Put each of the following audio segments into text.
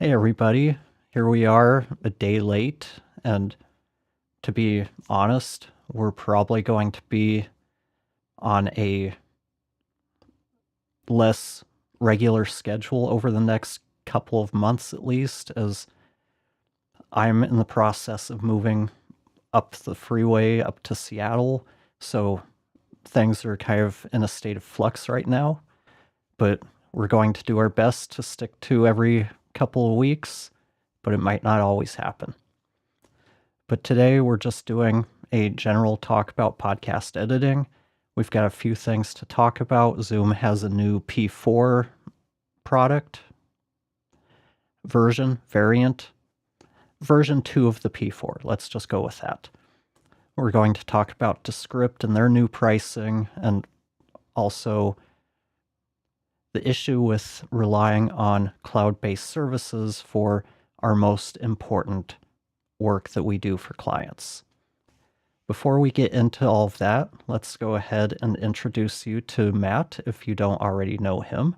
Hey everybody, here we are a day late, and to be honest, we're probably going to be on a less regular schedule over the next couple of months at least, as I'm in the process of moving up the freeway up to Seattle, so things are kind of in a state of flux right now, but we're going to do our best to stick to every couple of weeks, but it might not always happen. But today we're just doing a general talk about podcast editing. We've got a few things to talk about. Zoom has a new P4 product variant, version 2 of the P4. Let's just go with that. We're going to talk about Descript and their new pricing, and also the issue with relying on cloud-based services for our most important work that we do for clients. Before we get into all of that, let's go ahead and introduce you to Matt if you don't already know him.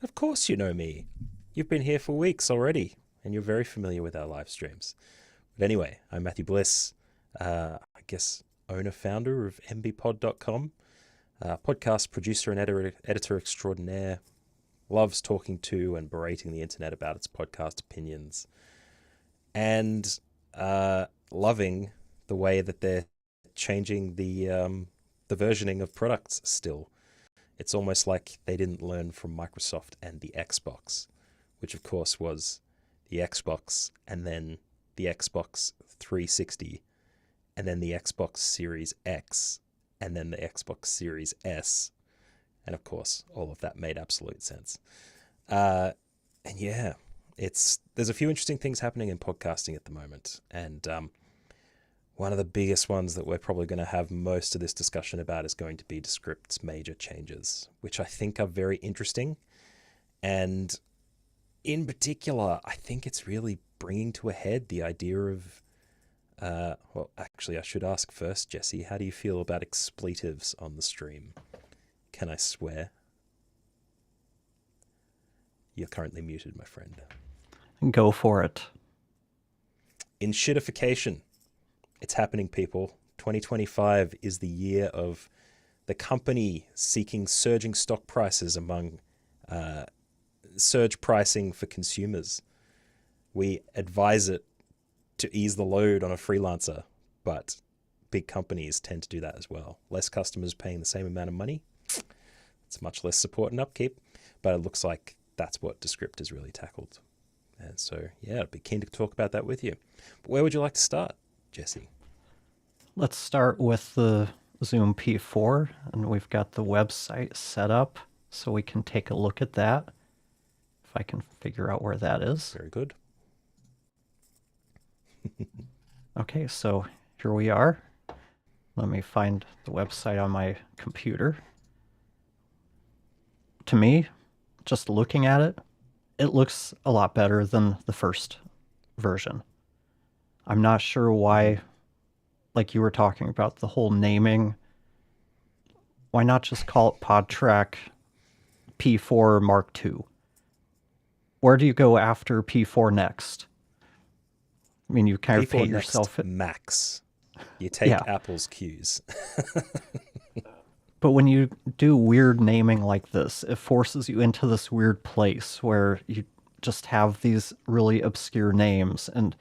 Of course you know me. You've been here for weeks already, and you're very familiar with our live streams. But anyway, I'm Matthew Bliss, I guess owner-founder of mbpod.com, podcast producer and editor extraordinaire, loves talking to and berating the internet about its podcast opinions, and loving the way that they're changing the versioning of products still. It's almost like they didn't learn from Microsoft and the Xbox, which of course was the Xbox and then the Xbox 360 and then the Xbox Series X and then the Xbox Series S. And of course, all of that made absolute sense. And yeah, there's a few interesting things happening in podcasting at the moment. And one of the biggest ones that we're probably going to have most of this discussion about is going to be Descript's major changes, which I think are very interesting. And in particular, I think it's really bringing to a head the idea of, well, actually, I should ask first, Jesse, how do you feel about expletives on the stream? Can I swear? You're currently muted, my friend. Go for it. Inshittification. It's happening, people. 2025 is the year of the company seeking surging stock prices among surge pricing for consumers. We advise it to ease the load on a freelancer, but big companies tend to do that as well. Less customers paying the same amount of money. It's much less support and upkeep, but it looks like that's what Descript has really tackled. And so, yeah, I'd be keen to talk about that with you. But where would you like to start, Jesse? Let's start with the Zoom P4, and we've got the website set up so we can take a look at that. If I can figure out where that is. Very good. Okay, so here we are. Let me find the website on my computer. To me, just looking at it, it looks a lot better than the first version. I'm not sure why, like you were talking about, the whole naming. Why not just call it PodTrak P4 Mark II? Where do you go after P4 Next? I mean, you kind of P4 paint Next yourself. Max. You take Apple's cues. But when you do weird naming like this, it forces you into this weird place where you just have these really obscure names, and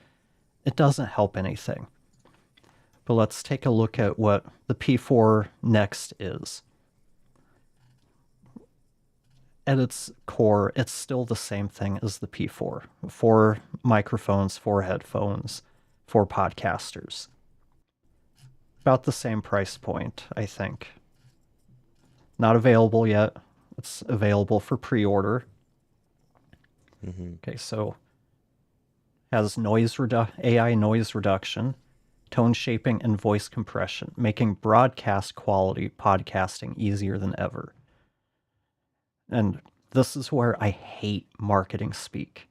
it doesn't help anything. But let's take a look at what the P4 Next is. At its core, it's still the same thing as the P4. 4 microphones, 4 headphones, 4 podcasters. About the same price point, I think. Not available yet. It's available for pre-order. Okay, so has AI noise reduction, tone shaping, and voice compression, making broadcast quality podcasting easier than ever. And this is where I hate marketing speak.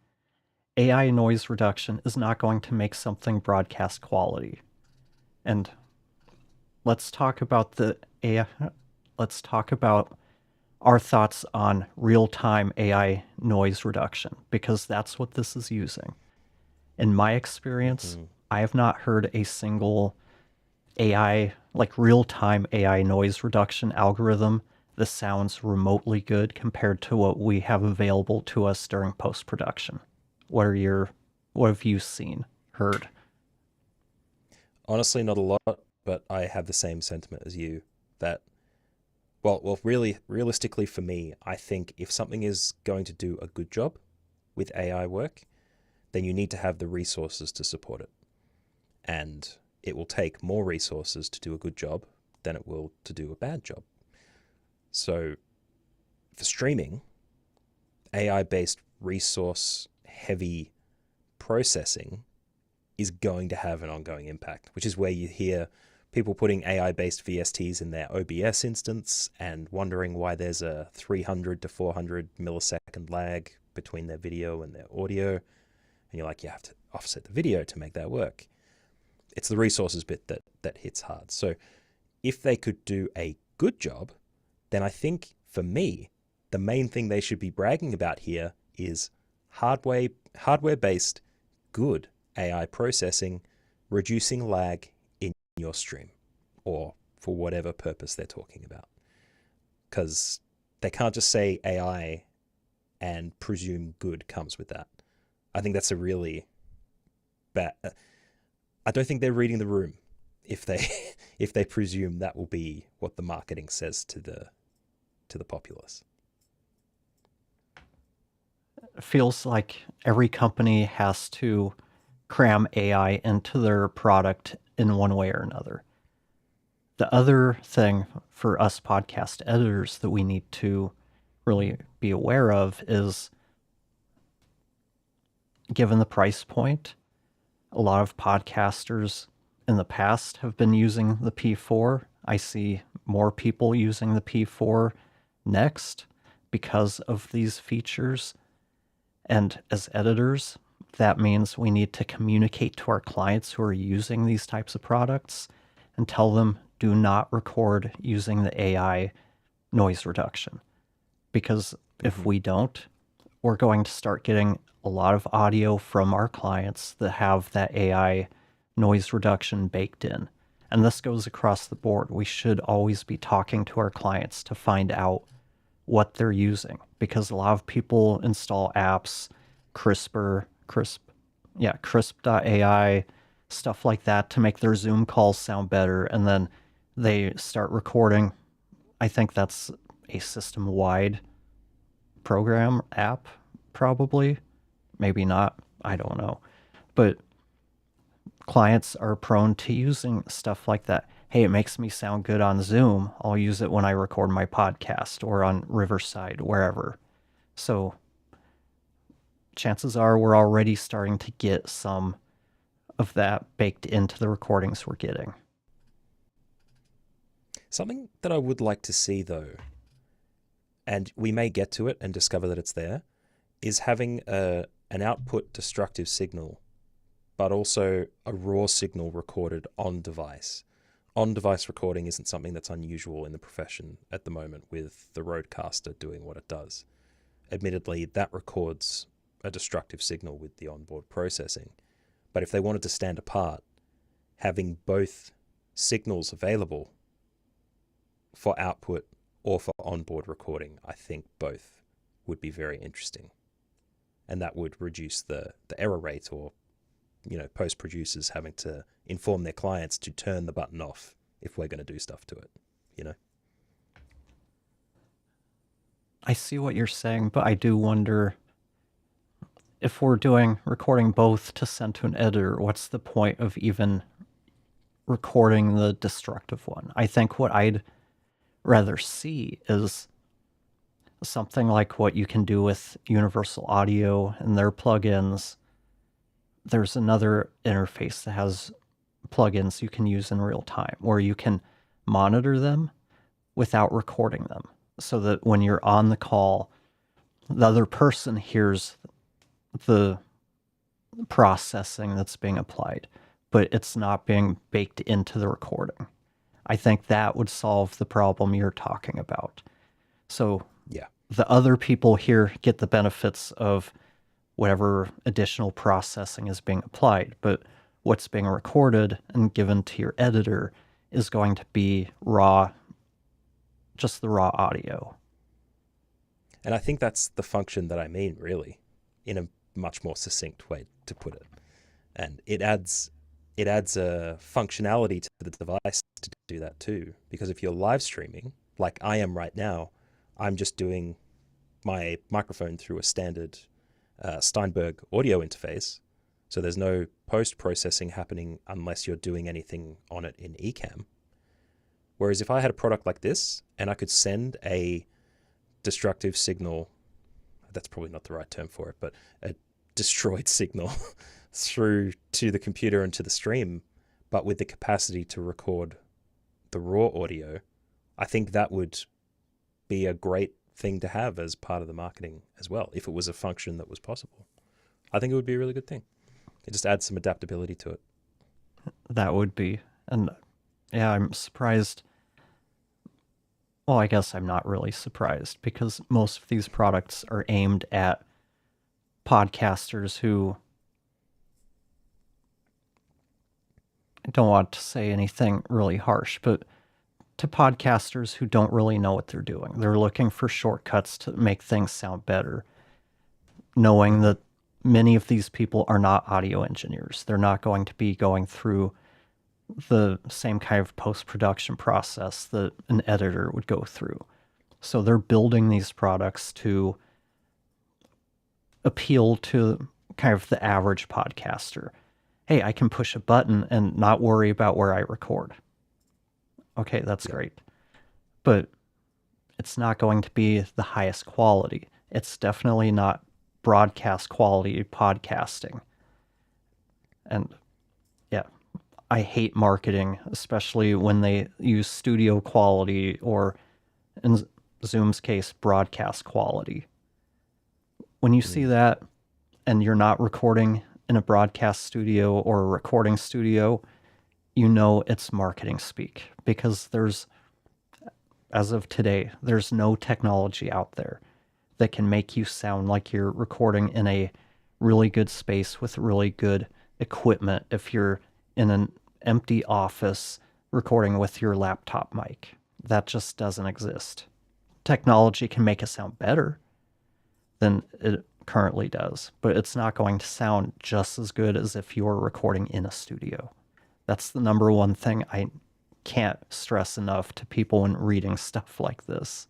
AI noise reduction is not going to make something broadcast quality. And let's talk about the AI. Let's talk about our thoughts on real-time AI noise reduction, because that's what this is using. In my experience, I have not heard a single AI, like real-time AI noise reduction algorithm that sounds remotely good compared to what we have available to us during post-production. What have you seen, heard? Honestly, not a lot, but I have the same sentiment as you that, really, realistically for me, I think if something is going to do a good job with AI work, then you need to have the resources to support it. And it will take more resources to do a good job than it will to do a bad job. So for streaming, AI-based resource-heavy processing is going to have an ongoing impact, which is where you hear people putting AI-based VSTs in their OBS instance and wondering why there's a 300 to 400 millisecond lag between their video and their audio. And you're like, you have to offset the video to make that work. It's the resources bit that hits hard. So if they could do a good job, then I think for me, the main thing they should be bragging about here is hardware-based good AI processing, reducing lag in your stream, or for whatever purpose they're talking about. Because they can't just say AI and presume good comes with that. I think that's a really bad... I don't think they're reading the room if they presume that will be what the marketing says to the populace. It feels like every company has to cram AI into their product in one way or another. The other thing for us podcast editors that we need to really be aware of is, given the price point, a lot of podcasters in the past have been using the P4. I see more people using the P4 Next because of these features. And as editors, that means we need to communicate to our clients who are using these types of products and tell them, do not record using the AI noise reduction. Because if we don't, we're going to start getting a lot of audio from our clients that have that AI noise reduction baked in. And this goes across the board. We should always be talking to our clients to find out what they're using, because a lot of people install apps, Crisp.ai, stuff like that to make their Zoom calls sound better, and then they start recording. I think that's a system-wide program app, probably. Maybe not. I don't know. But clients are prone to using stuff like that. Hey, it makes me sound good on Zoom. I'll use it when I record my podcast or on Riverside, wherever. So chances are we're already starting to get some of that baked into the recordings we're getting. Something that I would like to see, though, and we may get to it and discover that it's there, is having an output destructive signal, but also a raw signal recorded on device. On-device recording isn't something that's unusual in the profession at the moment with the Rodecaster doing what it does. Admittedly, that records a destructive signal with the onboard processing. But if they wanted to stand apart, having both signals available for output or for onboard recording, I think both would be very interesting. And that would reduce the error rate, or post producers having to inform their clients to turn the button off if we're going to do stuff to it, I see what you're saying, but I do wonder, if we're recording both to send to an editor, what's the point of even recording the destructive one? I think what I'd rather see is something like what you can do with Universal Audio and their plugins. There's another interface that has plugins you can use in real time where you can monitor them without recording them, so that when you're on the call, the other person hears the processing that's being applied, but it's not being baked into the recording. I think that would solve the problem you're talking about. So Yeah. The other people here get the benefits of whatever additional processing is being applied, but what's being recorded and given to your editor is going to be raw, just the raw audio. And I think that's the function that I mean, really, in a much more succinct way to put it. And it adds a functionality to the device to do that too. Because if you're live streaming, like I am right now, I'm just doing my microphone through a standard Steinberg audio interface. So there's no post-processing happening unless you're doing anything on it in Ecamm. Whereas if I had a product like this and I could send a destructive signal, that's probably not the right term for it, but a destroyed signal through to the computer and to the stream, but with the capacity to record the raw audio, I think that would be a great thing to have as part of the marketing as well, if it was a function that was possible. I think it would be a really good thing. It just adds some adaptability to it. That would be. And yeah, I'm surprised. Well, I guess I'm not really surprised because most of these products are aimed at podcasters who, I don't want to say anything really harsh, but to podcasters who don't really know what they're doing. They're looking for shortcuts to make things sound better, knowing that many of these people are not audio engineers. They're not going to be going through the same kind of post-production process that an editor would go through. So they're building these products to appeal to kind of the average podcaster. Hey, I can push a button and not worry about where I record. Okay, that's great. But it's not going to be the highest quality. It's definitely not broadcast quality podcasting. And yeah, I hate marketing, especially when they use studio quality or, in Zoom's case, broadcast quality. When you see that and you're not recording in a broadcast studio or a recording studio, you know it's marketing speak, because as of today, there's no technology out there that can make you sound like you're recording in a really good space with really good equipment if you're in an empty office recording with your laptop mic. That just doesn't exist. Technology can make it sound better than it currently does, but it's not going to sound just as good as if you were recording in a studio. That's the number one thing I can't stress enough to people when reading stuff like this.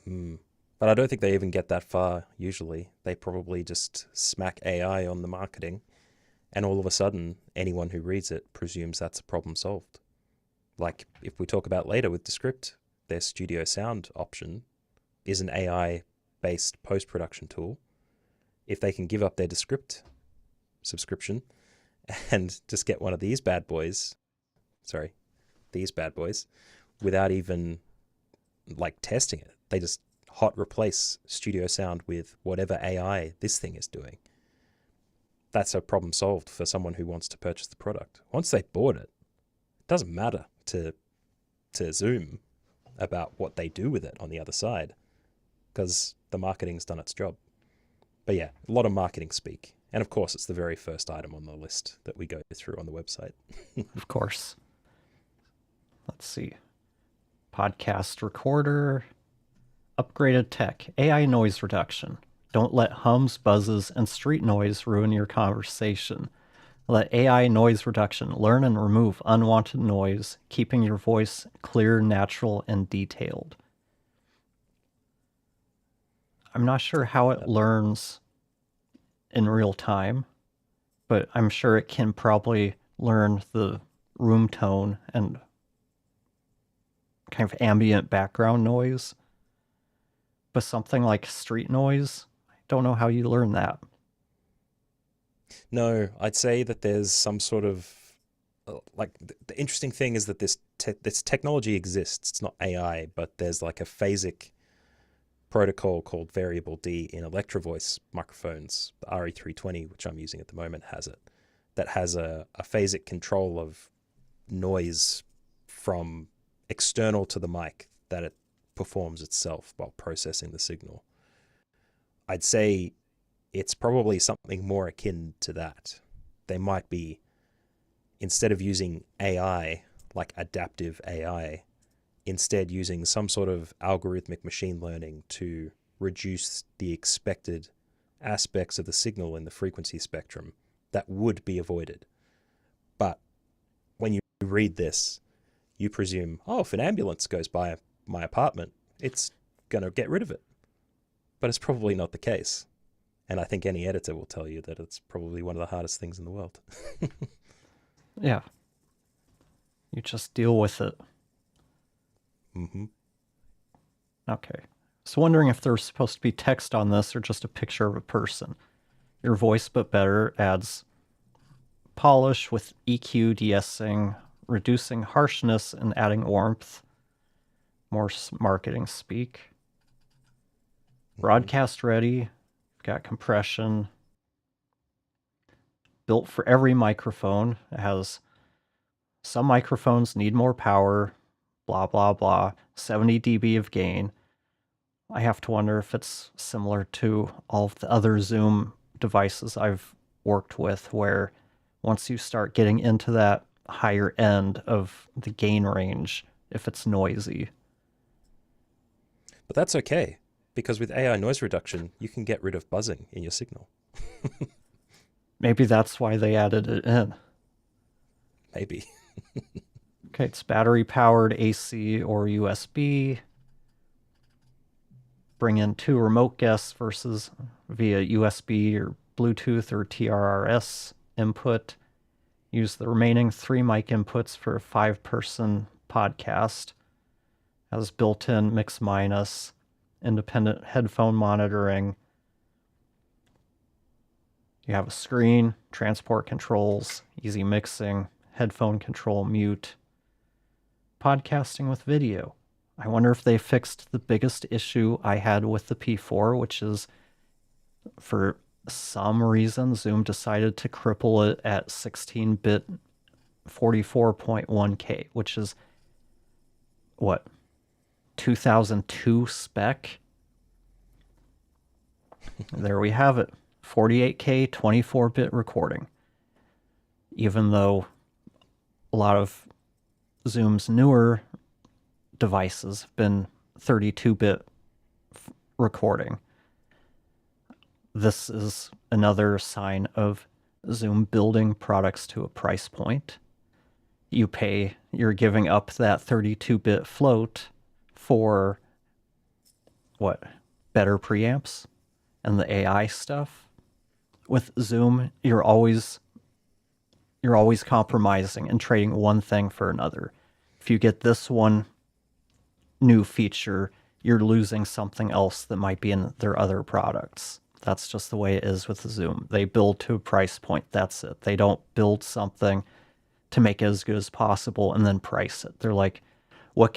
But I don't think they even get that far usually. They probably just smack AI on the marketing, and all of a sudden, anyone who reads it presumes that's a problem solved. Like if we talk about later with Descript, their studio sound option is an AI-based post-production tool. If they can give up their Descript subscription and just get one of these bad boys, without even like testing it, they just hot replace studio sound with whatever AI this thing is doing. That's a problem solved for someone who wants to purchase the product. Once they bought it, it doesn't matter to Zoom about what they do with it on the other side, because the marketing's done its job. But yeah, a lot of marketing speak. And of course, it's the very first item on the list that we go through on the website. Of course. Let's see. Podcast recorder, upgraded tech, AI noise reduction. Don't let hums, buzzes, and street noise ruin your conversation. Let AI noise reduction learn and remove unwanted noise, keeping your voice clear, natural, and detailed. I'm not sure how it learns in real time, but I'm sure it can probably learn the room tone and kind of ambient background noise. But something like street noise, I don't know how you learn that. No, I'd say that there's some sort of like the interesting thing is that this technology exists. It's not AI, but there's like a phasic protocol called variable D in Electro Voice microphones. The RE320, which I'm using at the moment, has it. That has a phasic control of noise from external to the mic that it performs itself while processing the signal. I'd say it's probably something more akin to that. They might be, instead of using AI, like adaptive AI, instead using some sort of algorithmic machine learning to reduce the expected aspects of the signal in the frequency spectrum that would be avoided. But when you read this, you presume, oh, if an ambulance goes by my apartment, it's going to get rid of it. But it's probably not the case. And I think any editor will tell you that it's probably one of the hardest things in the world. Yeah. You just deal with it. Mm-hmm. Okay. So wondering if there's supposed to be text on this or just a picture of a person. Your voice but better adds polish with EQ, de-essing, reducing harshness and adding warmth. More marketing speak. Broadcast ready. Got compression. Built for every microphone. It has some microphones need more power. Blah, blah, blah. 70 dB of gain. I have to wonder if it's similar to all of the other Zoom devices I've worked with, where once you start getting into that higher end of the gain range, if it's noisy. But that's okay, because with AI noise reduction, you can get rid of buzzing in your signal. Maybe that's why they added it in. Maybe. Okay, it's battery powered, AC or USB. Bring in 2 remote guests versus via USB or Bluetooth or TRRS input. Use the remaining 3 mic inputs for a 5-person podcast. Has built-in mix minus, independent headphone monitoring. You have a screen, transport controls, easy mixing, headphone control, mute. Podcasting with video. I wonder if they fixed the biggest issue I had with the P4, which is for some reason Zoom decided to cripple it at 16-bit 44.1K, which is what, 2002 spec? There we have it. 48K 24-bit recording. Even though a lot of Zoom's newer devices have been 32-bit recording. This is another sign of Zoom building products to a price point. You're giving up that 32-bit float for what? Better preamps and the AI stuff. With Zoom, you're always compromising and trading one thing for another. If you get this one new feature, you're losing something else that might be in their other products. That's just the way it is with Zoom. They build to a price point. That's it. They don't build something to make it as good as possible and then price it. They're like, what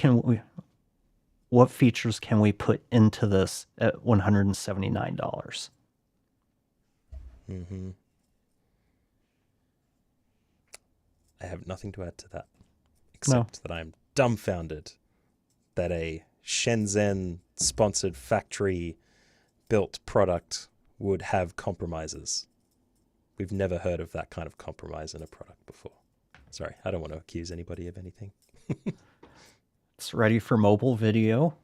features can we put into this at $179? Mm-hmm. I have nothing to add to that, except that I'm dumbfounded that a Shenzhen-sponsored factory-built product would have compromises. We've never heard of that kind of compromise in a product before. Sorry, I don't want to accuse anybody of anything. It's ready for mobile video.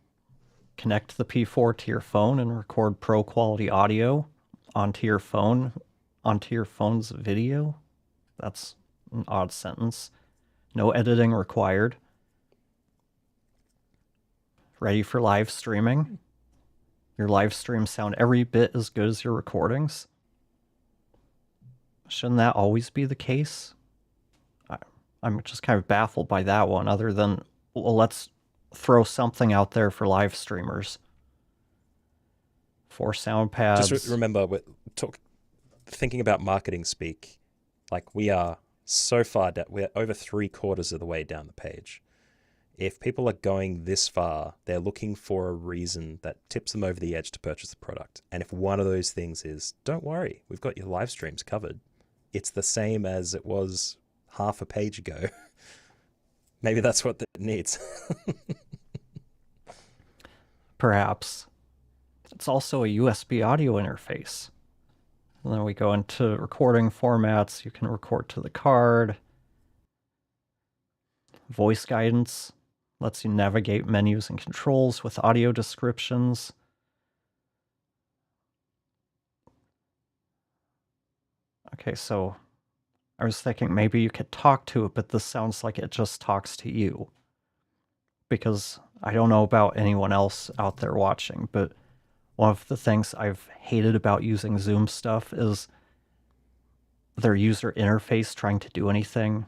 Connect the P4 to your phone and record pro-quality audio onto your phone's video. That's an odd sentence. No editing required. Ready for live streaming. Your live streams sound every bit as good as your recordings. Shouldn't that always be the case? I'm just kind of baffled by that one, other than, well, let's throw something out there for live streamers. 4 sound pads. Just remember, thinking about marketing speak, like we are so far down, we're over 3/4 of the way down the page. If people are going this far, they're looking for a reason that tips them over the edge to purchase the product. And if one of those things is, don't worry, we've got your live streams covered. It's the same as it was half a page ago. Maybe that's what it needs. perhaps. It's also a USB audio interface. And then we go into recording formats. You can record to the card. Voice guidance lets you navigate menus and controls with audio descriptions. Okay, so I was thinking maybe you could talk to it, but this sounds like it just talks to you. Because I don't know about anyone else out there watching, but one of the things I've hated about using Zoom stuff is their user interface trying to do anything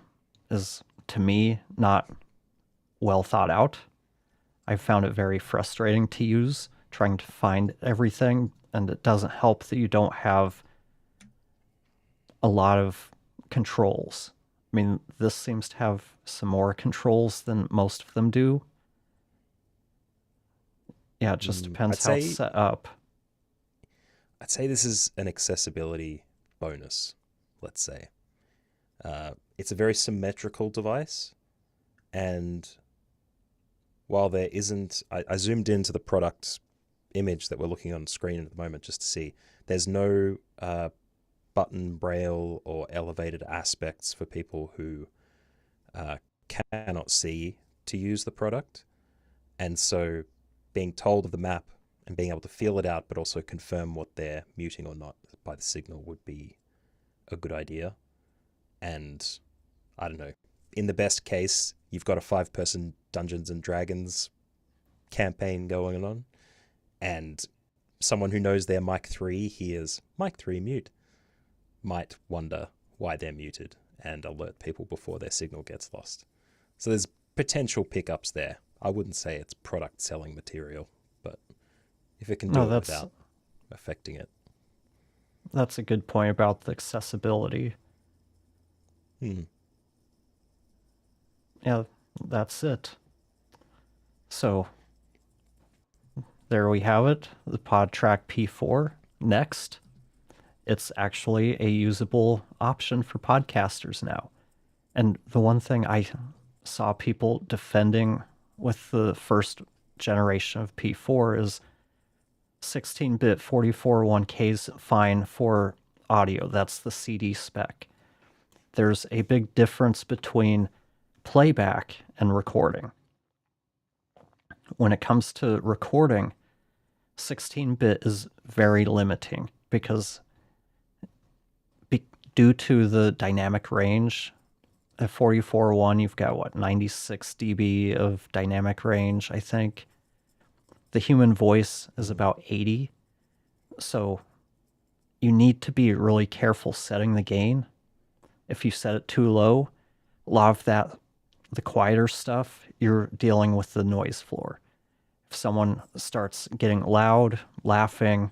is, to me, not well thought out. I found it very frustrating to use, trying to find everything, and it doesn't help that you don't have a lot of controls. I mean, this seems to have some more controls than most of them do. Yeah, it just depends how it's set up. I'd say this is an accessibility bonus, let's say. It's a very symmetrical device, and while there isn't, I zoomed into the product image that we're looking on screen at the moment just to see, there's no button braille or elevated aspects for people who cannot see to use the product. And so being told of the map and being able to feel it out, but also confirm what they're muting or not by the signal would be a good idea. And I don't know, in the best case, you've got a 5-person Dungeons and Dragons campaign going on, and someone who knows their mic 3 hears mic 3 mute, might wonder why they're muted and alert people before their signal gets lost. So there's potential pickups there. I wouldn't say it's product selling material, but if it can do it without affecting it. That's a good point about the accessibility. Yeah, that's it. So there we have it, the PodTrak P4 Next. It's actually a usable option for podcasters now. And the one thing I saw people defending with the first generation of P4 is 16-bit 44.1K is fine for audio. That's the CD spec. There's a big difference between playback and recording. When it comes to recording, 16-bit is very limiting because due to the dynamic range, at 44.1 you've got 96 dB of dynamic range, I think. The human voice is about 80, so you need to be really careful setting the gain. If you set it too low, a lot of that, the quieter stuff, you're dealing with the noise floor. If someone starts getting loud, laughing,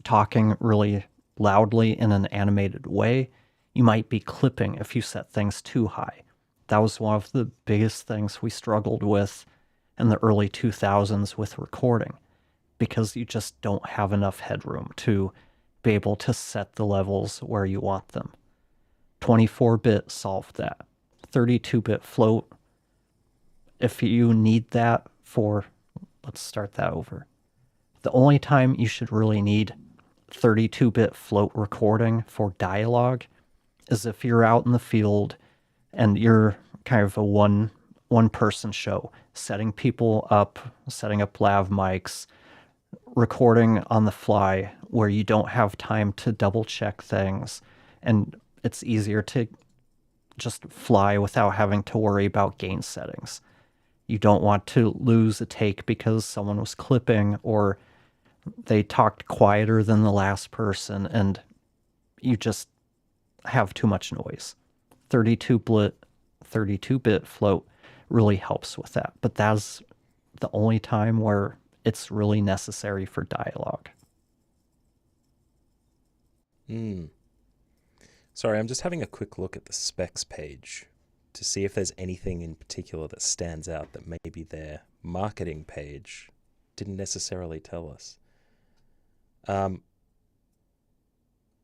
talking really loudly in an animated way, you might be clipping if you set things too high. That was one of the biggest things we struggled with in the early 2000s with recording, because you just don't have enough headroom to be able to set the levels where you want them. 24-bit solved that. 32-bit float, if you need that for, let's start that over. The only time you should really need 32-bit float recording for dialogue is if you're out in the field and you're kind of a one-person show, setting people up, setting up lav mics, recording on the fly where you don't have time to double check things, and it's easier to just fly without having to worry about gain settings. You don't want to lose a take because someone was clipping or they talked quieter than the last person and you just have too much noise. 32-bit float really helps with that, but that's the only time where it's really necessary for dialogue. Sorry, I'm just having a quick look at the specs page to see if there's anything in particular that stands out that maybe their marketing page didn't necessarily tell us. I'm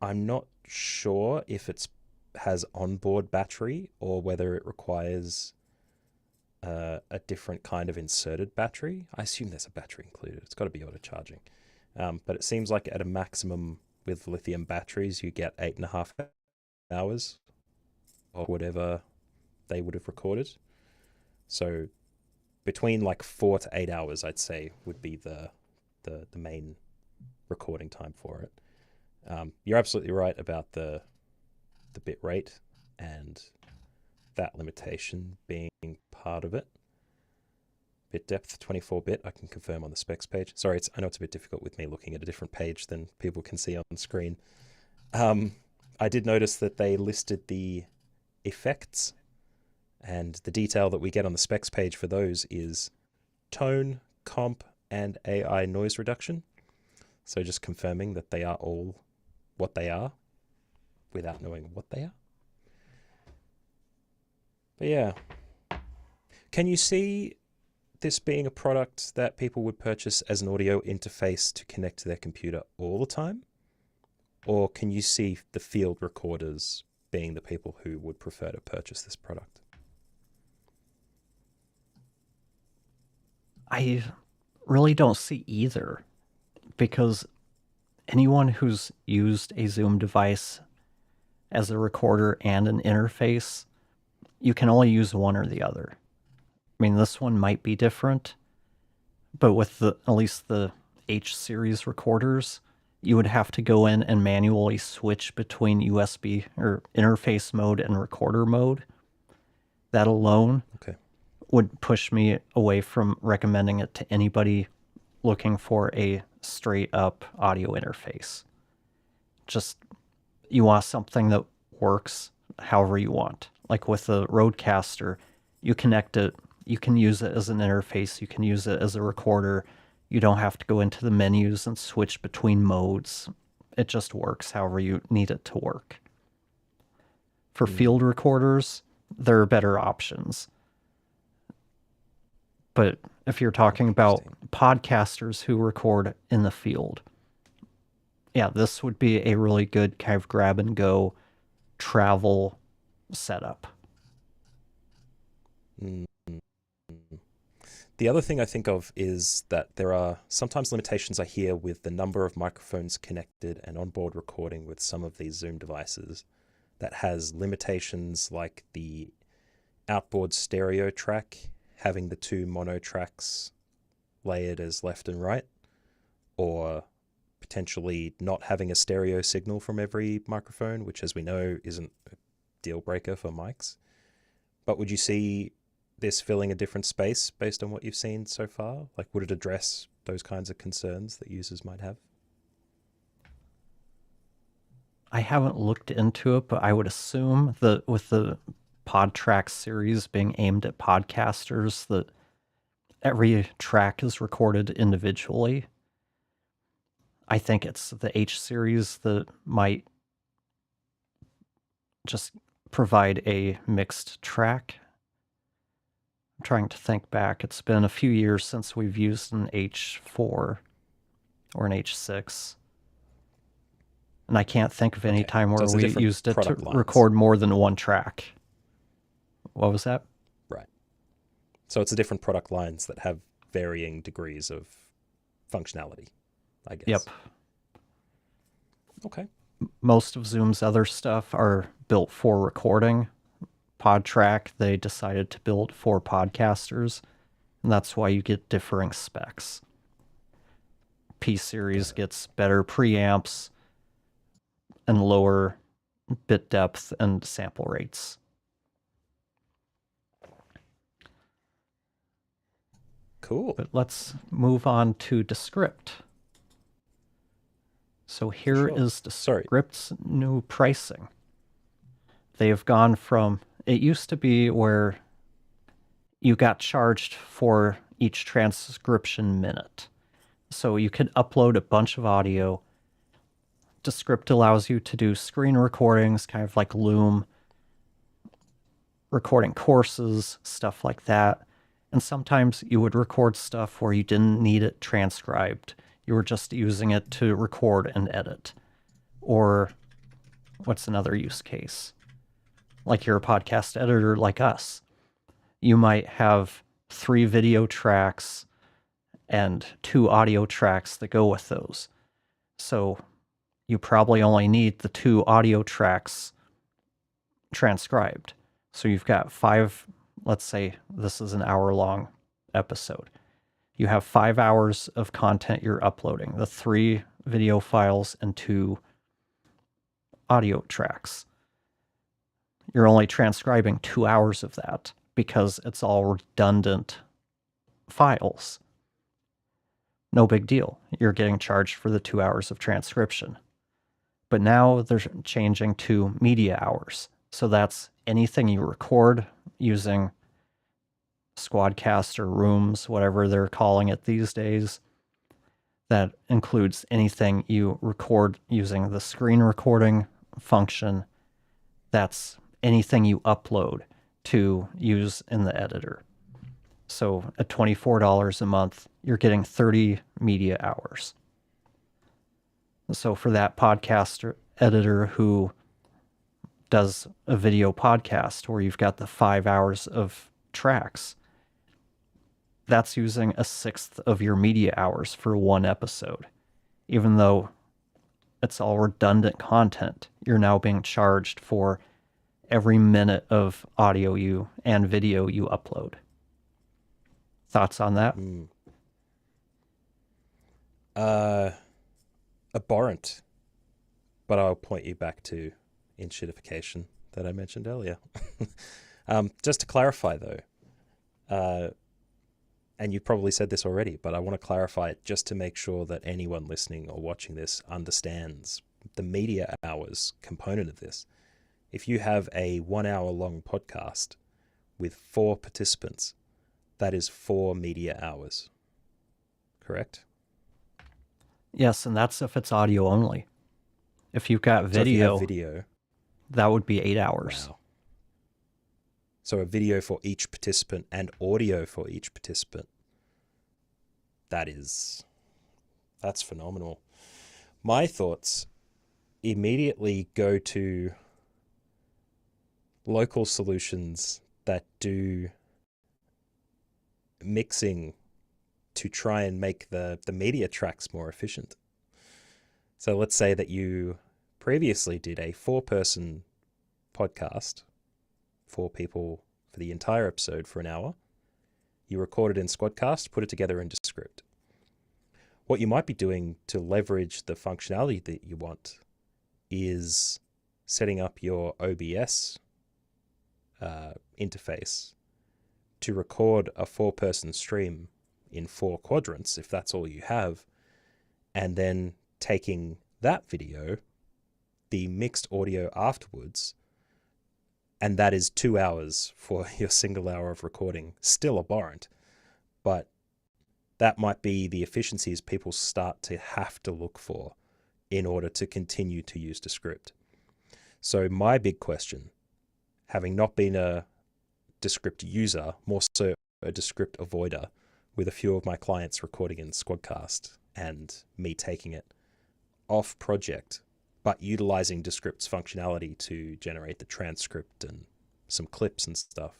not sure if it has onboard battery or whether it requires a different kind of inserted battery. I assume there's a battery included. It's got to be auto charging. But it seems like at a maximum with lithium batteries, you get 8.5 hours or whatever they would have recorded. So between like 4 to 8 hours, I'd say, would be the main recording time for it. You're absolutely right about the bit rate and that limitation being part of it. Bit depth, 24-bit, I can confirm on the specs page. Sorry, I know it's a bit difficult with me looking at a different page than people can see on screen. I did notice that they listed the effects, and the detail that we get on the specs page for those is tone, comp, and AI noise reduction. So just confirming that they are all what they are without knowing what they are. But yeah. Can you see this being a product that people would purchase as an audio interface to connect to their computer all the time? Or can you see the field recorders being the people who would prefer to purchase this product? I really don't see either, because anyone who's used a Zoom device as a recorder and an interface, you can only use one or the other. I mean, this one might be different, but with at least the H series recorders, you would have to go in and manually switch between USB or interface mode and recorder mode. That alone would push me away from recommending it to anybody looking for a straight up audio interface. Just, you want something that works however you want. Like with the Rodecaster, you connect it, you can use it as an interface, you can use it as a recorder. You don't have to go into the menus and switch between modes. It just works however you need it to work. For field recorders, there are better options. But if you're talking about podcasters who record in the field, yeah, this would be a really good kind of grab and go travel setup. The other thing I think of is that there are sometimes limitations I hear with the number of microphones connected and onboard recording with some of these Zoom devices that has limitations like the outboard stereo track having the two mono tracks layered as left and right, or potentially not having a stereo signal from every microphone, which as we know isn't a deal breaker for mics. But would you see this filling a different space based on what you've seen so far? Like, would it address those kinds of concerns that users might have? I haven't looked into it, but I would assume that with the PodTrak series being aimed at podcasters, that every track is recorded individually. I think it's the H series that might just provide a mixed track. I'm trying to think back. It's been a few years since we've used an H4 or an H6. And I can't think of any time where we used it to record more than one track. What was that? Right. So it's a different product lines that have varying degrees of functionality, I guess. Yep. Okay. Most of Zoom's other stuff are built for recording. PodTrak, they decided to build for podcasters, and that's why you get differing specs. P-Series gets better preamps and lower bit depth and sample rates. Cool. But let's move on to Descript. So here is Descript's new pricing. They have gone from, it used to be where you got charged for each transcription minute. So you could upload a bunch of audio. Descript allows you to do screen recordings, kind of like Loom, recording courses, stuff like that. And sometimes you would record stuff where you didn't need it transcribed. You were just using it to record and edit. Or what's another use case? Like you're a podcast editor like us. you might have 3 video tracks and 2 audio tracks that go with those. So you probably only need the 2 audio tracks transcribed. So you've got 5, let's say this is an hour-long episode. You have 5 hours of content you're uploading, the 3 video files and 2 audio tracks. You're only transcribing 2 hours of that because it's all redundant files. No big deal. You're getting charged for the 2 hours of transcription. But now they're changing to media hours. So that's anything you record using Squadcast or Rooms, whatever they're calling it these days. That includes anything you record using the screen recording function. That's anything you upload to use in the editor. So at $24 a month, you're getting 30 media hours. So for that podcast editor who does a video podcast where you've got the 5 hours of tracks, that's using 1/6 of your media hours for one episode. Even though it's all redundant content, you're now being charged for every minute of audio you and video you upload. Thoughts on that? Abhorrent. But I'll point you back to Inshittification that I mentioned earlier. Just to clarify, though, and you probably said this already, but I want to clarify it just to make sure that anyone listening or watching this understands the media hours component of this. If you have a 1 hour long podcast with 4 participants, that is 4 media hours. Correct? Yes, and that's if it's audio only. If you've got video, that would be 8 hours. Wow. So a video for each participant and audio for each participant. That's phenomenal. My thoughts immediately go to local solutions that do mixing to try and make the media tracks more efficient. So let's say that you previously did a 4-person podcast, 4 people for the entire episode for an hour. You recorded in Squadcast, put it together in Descript. What you might be doing to leverage the functionality that you want is setting up your OBS interface to record a 4-person stream in 4 quadrants, if that's all you have, and then taking that video, the mixed audio afterwards, and that is 2 hours for your single hour of recording. Still abhorrent, but that might be the efficiencies people start to have to look for in order to continue to use Descript. So my big question, having not been a Descript user, more so a Descript avoider, with a few of my clients recording in Squadcast and me taking it off project, but utilizing Descript's functionality to generate the transcript and some clips and stuff.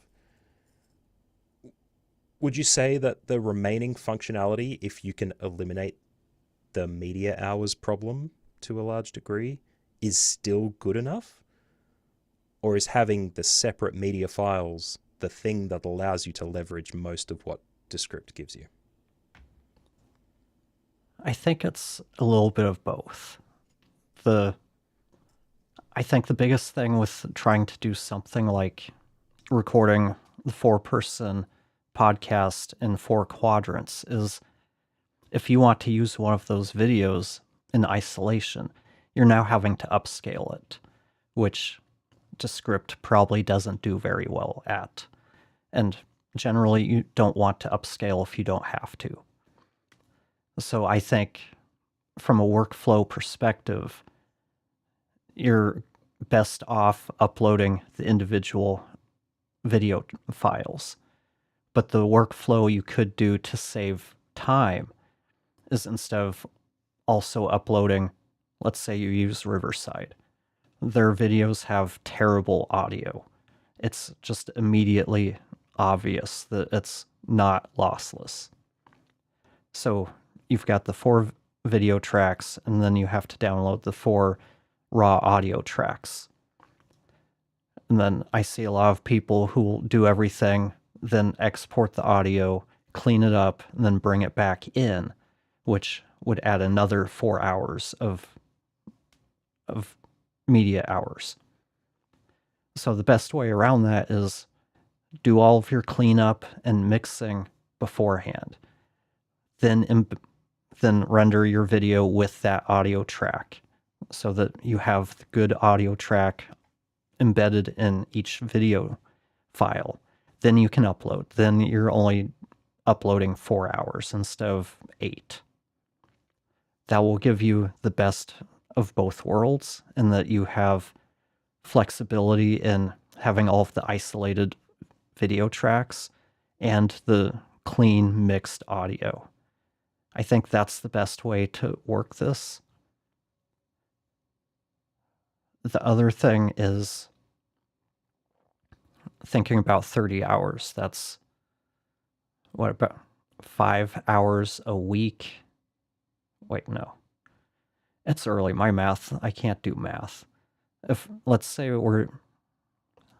Would you say that the remaining functionality, if you can eliminate the media hours problem to a large degree, is still good enough? Or is having the separate media files the thing that allows you to leverage most of what Descript gives you? I think it's a little bit of both. I think the biggest thing with trying to do something like recording the 4-person podcast in 4 quadrants is if you want to use one of those videos in isolation, you're now having to upscale it, which Descript probably doesn't do very well at. And generally, you don't want to upscale if you don't have to. So I think from a workflow perspective, you're best off uploading the individual video files. But the workflow you could do to save time is instead of also uploading, let's say you use Riverside. Their videos have terrible audio. It's just immediately obvious that it's not lossless. So you've got the 4 video tracks, and then you have to download the 4 raw audio tracks. And then I see a lot of people who will do everything, then export the audio, clean it up, and then bring it back in, which would add another 4 hours of media hours. So the best way around that is do all of your cleanup and mixing beforehand. Then render your video with that audio track so that you have the good audio track embedded in each video file. Then you can upload. Then you're only uploading 4 hours instead of 8. That will give you the best of both worlds, in that you have flexibility in having all of the isolated video tracks and the clean mixed audio. I think that's the best way to work this. The other thing is thinking about 30 hours. That's what, about 5 hours a week? Wait, no. It's early. My math, I can't do math. If, let's say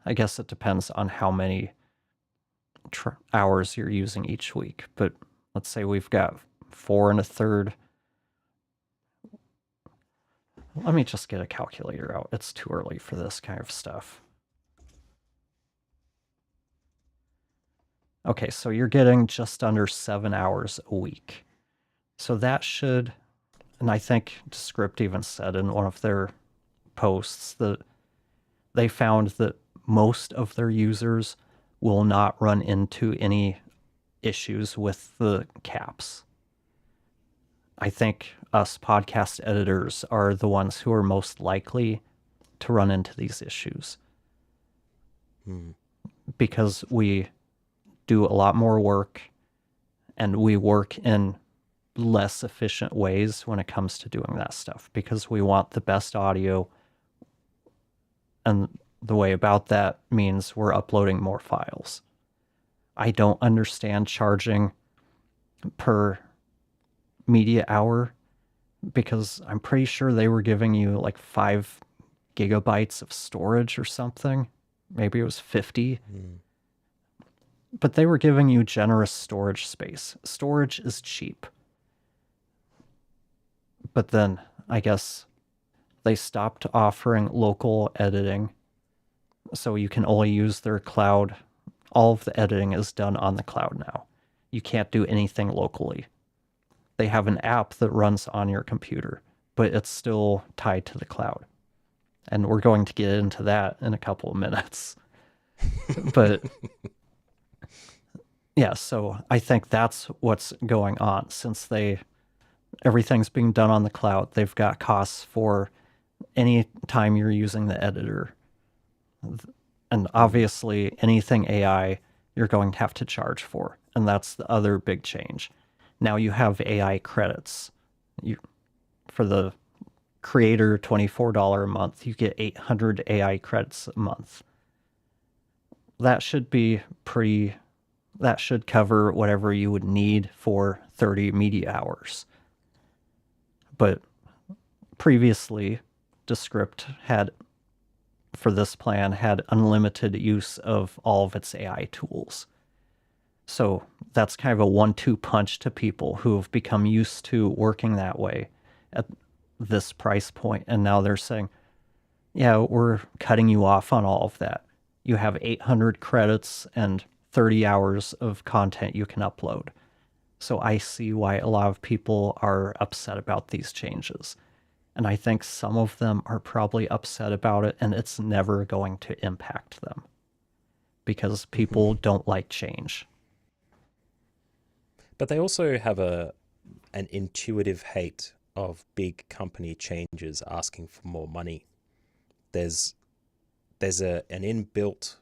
I guess it depends on how many hours you're using each week, but let's say we've got 4 1/3. Let me just get a calculator out. It's too early for this kind of stuff. Okay, so you're getting just under 7 hours a week. So that should, and I think Descript even said in one of their posts that they found that most of their users will not run into any issues with the caps. I think us podcast editors are the ones who are most likely to run into these issues. Because we do a lot more work, and we work in less efficient ways when it comes to doing that stuff, because we want the best audio, and the way about that means we're uploading more files. I don't understand charging per media hour, because I'm pretty sure they were giving you like 5 gigabytes of storage or something. Maybe it was 50. But they were giving you generous storage space. Storage is cheap. But then I guess they stopped offering local editing, so you can only use their cloud. All of the editing is done on the cloud now. You can't do anything locally. They have an app that runs on your computer, but it's still tied to the cloud. And we're going to get into that in a couple of minutes. But yeah, so I think that's what's going on. Since everything's being done on the cloud, they've got costs for any time you're using the editor. And obviously anything AI, you're going to have to charge for. And that's the other big change. Now you have AI credits. For the creator, $24 a month, you get 800 AI credits a month. That should cover whatever you would need for 30 media hours. But previously, Descript for this plan, had unlimited use of all of its AI tools. So that's kind of a 1-2 punch to people who have become used to working that way at this price point. And now they're saying, yeah, we're cutting you off on all of that. You have 800 credits and 30 hours of content you can upload. So I see why a lot of people are upset about these changes. And I think some of them are probably upset about it, and it's never going to impact them, because people don't like change. But they also have an intuitive hate of big company changes asking for more money. There's an inbuilt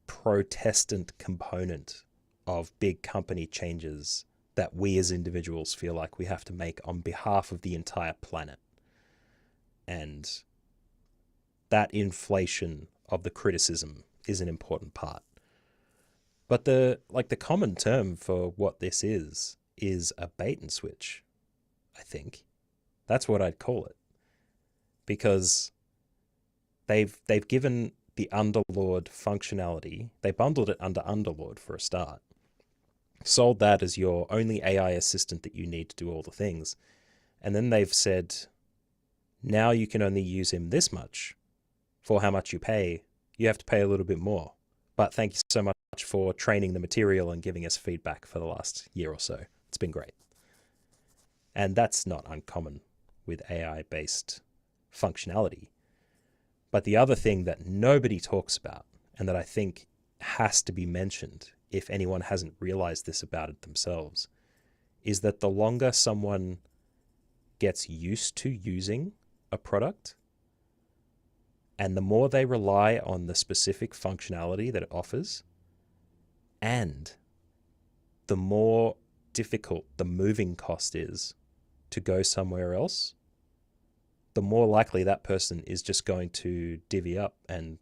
protestant component of big company changes that we as individuals feel like we have to make on behalf of the entire planet. And that inflation of the criticism is an important part. But the common term for what this is a bait and switch, I think. That's what I'd call it. Because they've given the Underlord functionality, they bundled it under Underlord for a start, sold that as your only AI assistant that you need to do all the things, and then they've said, now you can only use him this much. For how much you pay, you have to pay a little bit more. But thank you so much for training the material and giving us feedback for the last year or so. It's been great. And that's not uncommon with AI-based functionality. But the other thing that nobody talks about, and that I think has to be mentioned if anyone hasn't realized this about it themselves, is that the longer someone gets used to using a product, and the more they rely on the specific functionality that it offers, and the more difficult the moving cost is to go somewhere else, the more likely that person is just going to divvy up and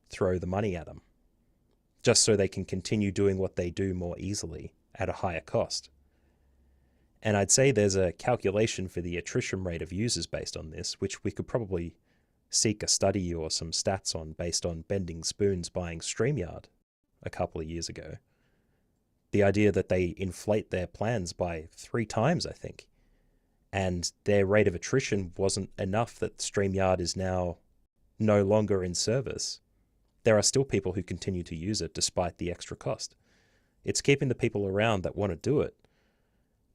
throw the money at them, just so they can continue doing what they do more easily at a higher cost. And I'd say there's a calculation for the attrition rate of users based on this, which we could probably seek a study or some stats on based on Bending Spoons buying StreamYard a couple of years ago. The idea that they inflate their plans by 3 times, I think, and their rate of attrition wasn't enough that StreamYard is now no longer in service. There are still people who continue to use it despite the extra cost. It's keeping the people around that want to do it,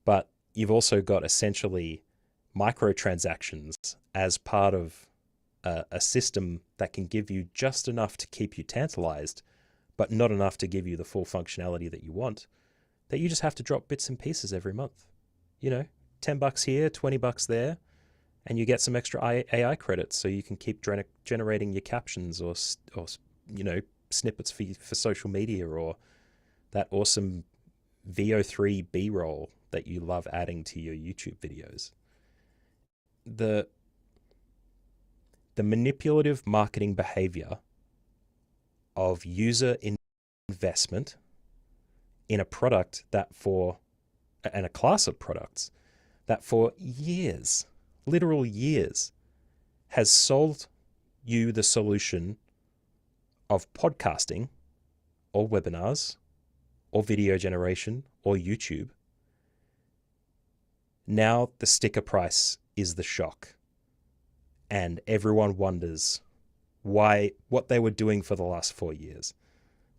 but you've also got essentially microtransactions as part of a system that can give you just enough to keep you tantalized, but not enough to give you the full functionality that you want, that you just have to drop bits and pieces every month. You know, $10 here, $20 there, and you get some extra AI credits so you can keep generating your captions or you know, snippets for social media, or that awesome VO3 B-roll that you love adding to your YouTube videos. The manipulative marketing behavior of user investment in a product and a class of products that for years, literal years, has sold you the solution of podcasting or webinars or video generation or YouTube. Now the sticker price is the shock, and everyone wonders what they were doing for the last 4 years.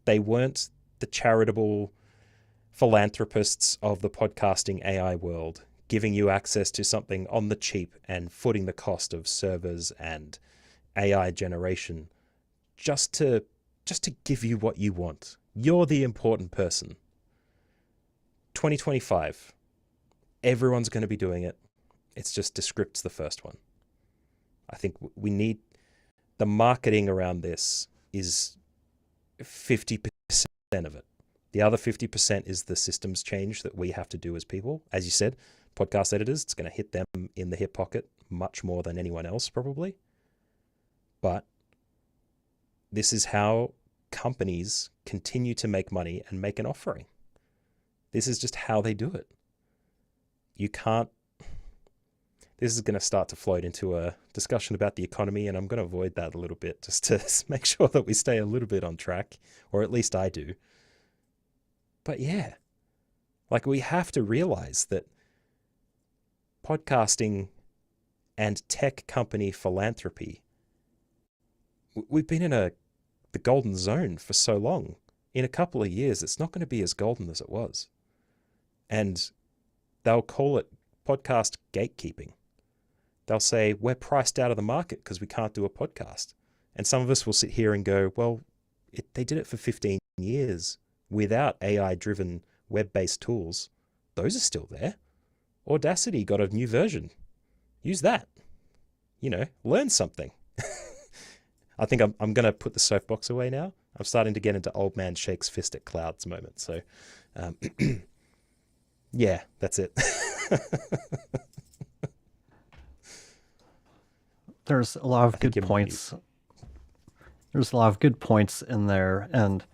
They weren't the charitable philanthropists of the podcasting AI world, giving you access to something on the cheap and footing the cost of servers and AI generation just to give you what you want. You're the important person. 2025, everyone's going to be doing it. It's just Descript's the first one. I think we need the marketing around this is 50% of it. The other 50% is the systems change that we have to do as people. As you said, podcast editors, it's going to hit them in the hip pocket much more than anyone else probably. But this is how companies continue to make money and make an offering. This is just how they do it. You can't. This is going to start to float into a discussion about the economy, and I'm going to avoid that a little bit just to make sure that we stay a little bit on track, or at least I do. But yeah, like, we have to realize that podcasting and tech company philanthropy, we've been in the golden zone for so long. In a couple of years, it's not going to be as golden as it was. And they'll call it podcast gatekeeping. They'll say, we're priced out of the market because we can't do a podcast. And some of us will sit here and go, well, they did it for 15 years without AI-driven web-based tools. Those are still there. Audacity got a new version. Use that. You know, learn something. I think I'm going to put the soapbox away now. I'm starting to get into old man shakes fist at clouds moment. So, yeah, that's it. There's a lot of good points. There's a lot of good points in there, and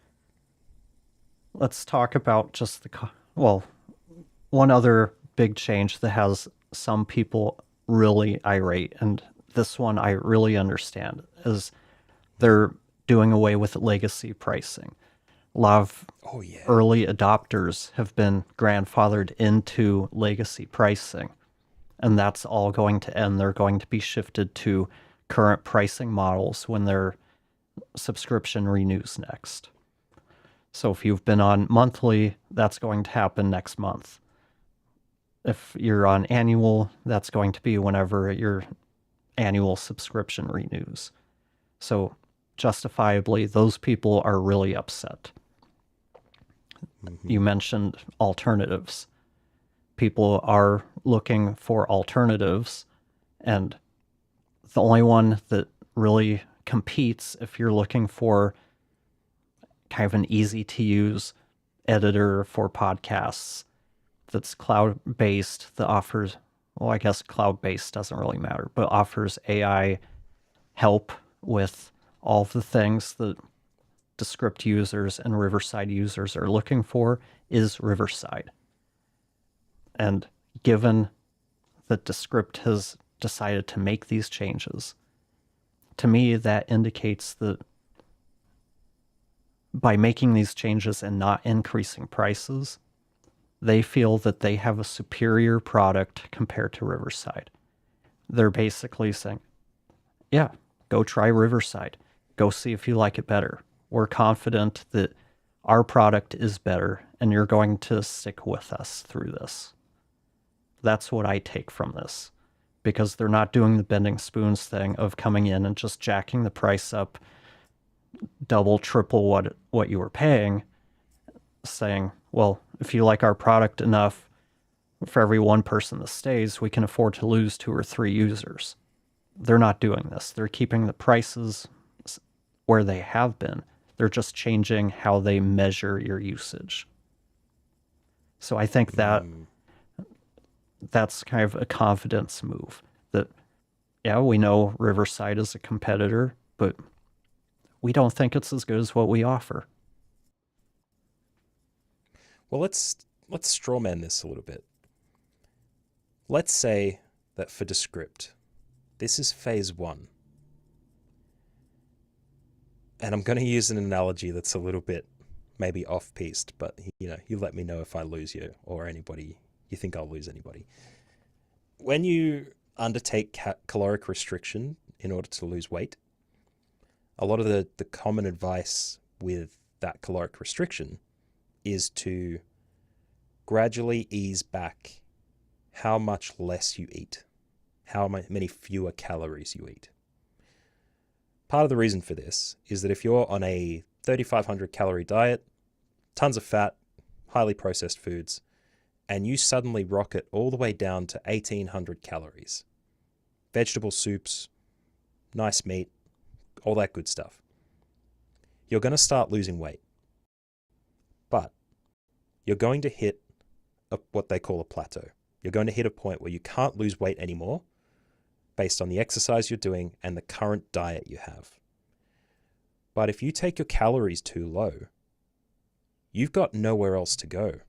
let's talk about just well, one other big change that has some people really irate, and this one I really understand, is they're doing away with legacy pricing. A lot of Oh yeah. early adopters have been grandfathered into legacy pricing, and that's all going to end. They're going to be shifted to current pricing models when their subscription renews next. So if you've been on monthly, that's going to happen next month. If you're on annual, that's going to be whenever your annual subscription renews. So justifiably, those people are really upset. You mentioned alternatives. People are looking for alternatives, and the only one that really competes, if you're looking for kind of an easy to use editor for podcasts that's cloud based, that offers, well, I guess cloud based doesn't really matter, but offers AI help with all of the things that Descript users and Riverside users are looking for, is Riverside. And given that Descript has decided to make these changes, to me that indicates that by making these changes and not increasing prices, they feel that they have a superior product compared to Riverside. They're basically saying, yeah, go try Riverside. Go see if you like it better. We're confident that our product is better and you're going to stick with us through this. That's what I take from this, because they're not doing the bending spoons thing of coming in and just jacking the price up double, triple what you were paying, saying, well, if you like our product enough, for every one person that stays, we can afford to lose 2 or 3 users. They're not doing this. They're keeping the prices where they have been. They're just changing how they measure your usage. So I think that that's kind of a confidence move. That, yeah, we know Riverside is a competitor, but we don't think it's as good as what we offer. Well, let's strawman this a little bit. Let's say that for Descript, this is phase 1. And I'm going to use an analogy that's a little bit maybe off-piste, but you let me know if I lose you or anybody, you think I'll lose anybody. When you undertake caloric restriction in order to lose weight, a lot of the common advice with that caloric restriction is to gradually ease back how much less you eat, how many fewer calories you eat. Part of the reason for this is that if you're on a 3,500 calorie diet, tons of fat, highly processed foods, and you suddenly rocket all the way down to 1,800 calories, vegetable soups, nice meat, all that good stuff, you're going to start losing weight. But you're going to hit what they call a plateau. You're going to hit a point where you can't lose weight anymore based on the exercise you're doing and the current diet you have. But if you take your calories too low, you've got nowhere else to go.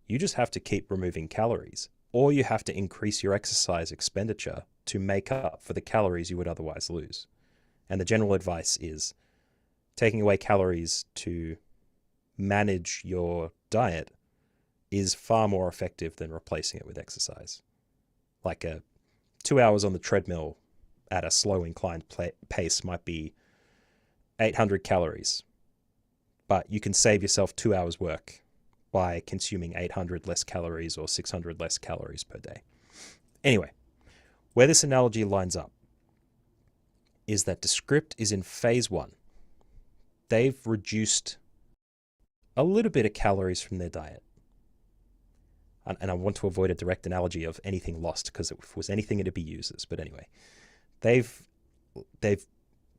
You just have to keep removing calories, or you have to increase your exercise expenditure to make up for the calories you would otherwise lose. And the general advice is taking away calories to manage your diet is far more effective than replacing it with exercise. Like 2 hours on the treadmill at a slow inclined pace might be 800 calories, but you can save yourself 2 hours work by consuming 800 less calories or 600 less calories per day. Anyway, where this analogy lines up is that Descript is in phase 1. They've reduced a little bit of calories from their diet. And I want to avoid a direct analogy of anything lost, because if it was anything, it'd be users. But anyway, they've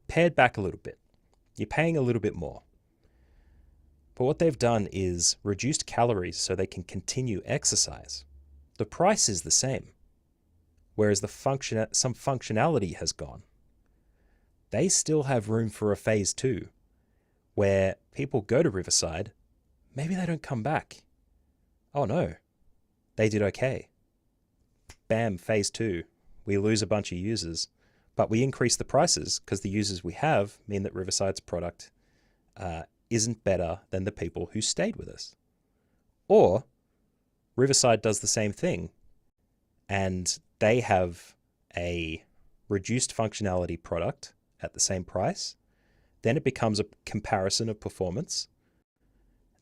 pared back a little bit. You're paying a little bit more. But what they've done is reduced calories so they can continue exercise. The price is the same, whereas some functionality has gone. they still have room for a phase 2 where people go to Riverside, maybe they don't come back. Oh no, they did okay. Bam, phase 2. We lose a bunch of users, but we increase the prices because the users we have mean that Riverside's product isn't better than the people who stayed with us. Or Riverside does the same thing and they have a reduced functionality product at the same price. Then it becomes a comparison of performance.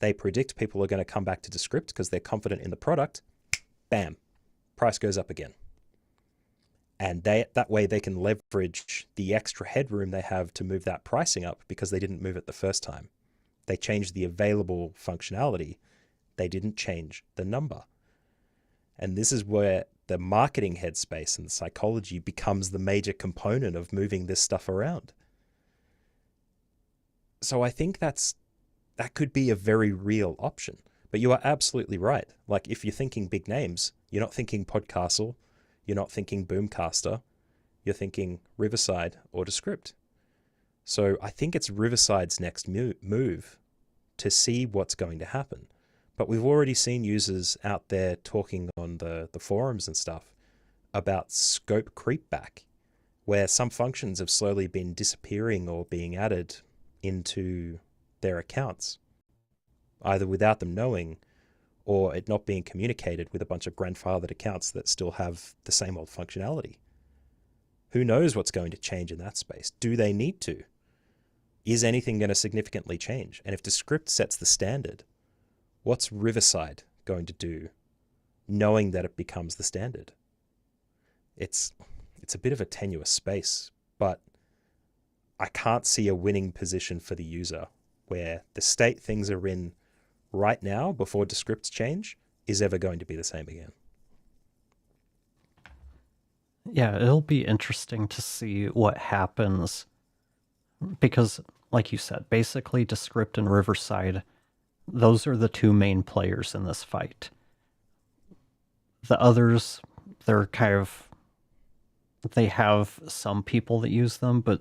They predict people are going to come back to Descript because they're confident in the product. Bam, price goes up again. And that way they can leverage the extra headroom they have to move that pricing up because they didn't move it the first time. They changed the available functionality. They didn't change the number. And this is where the marketing headspace and the psychology becomes the major component of moving this stuff around. So I think that could be a very real option. But you are absolutely right. Like if you're thinking big names, you're not thinking Podcastle, you're not thinking Boomcaster, you're thinking Riverside or Descript. So I think it's Riverside's next move to see what's going to happen. But we've already seen users out there talking on the forums and stuff about scope creep back, where some functions have slowly been disappearing or being added into their accounts, either without them knowing or it not being communicated with a bunch of grandfathered accounts that still have the same old functionality. Who knows what's going to change in that space? Do they need to? Is anything going to significantly change? And if Descript sets the standard, what's Riverside going to do knowing that it becomes the standard? It's a bit of a tenuous space, but I can't see a winning position for the user where the state things are in right now before Descript's change is ever going to be the same again. Yeah, it'll be interesting to see what happens because, like you said, basically Descript and Riverside, those are the two main players in this fight. The others, they have some people that use them, but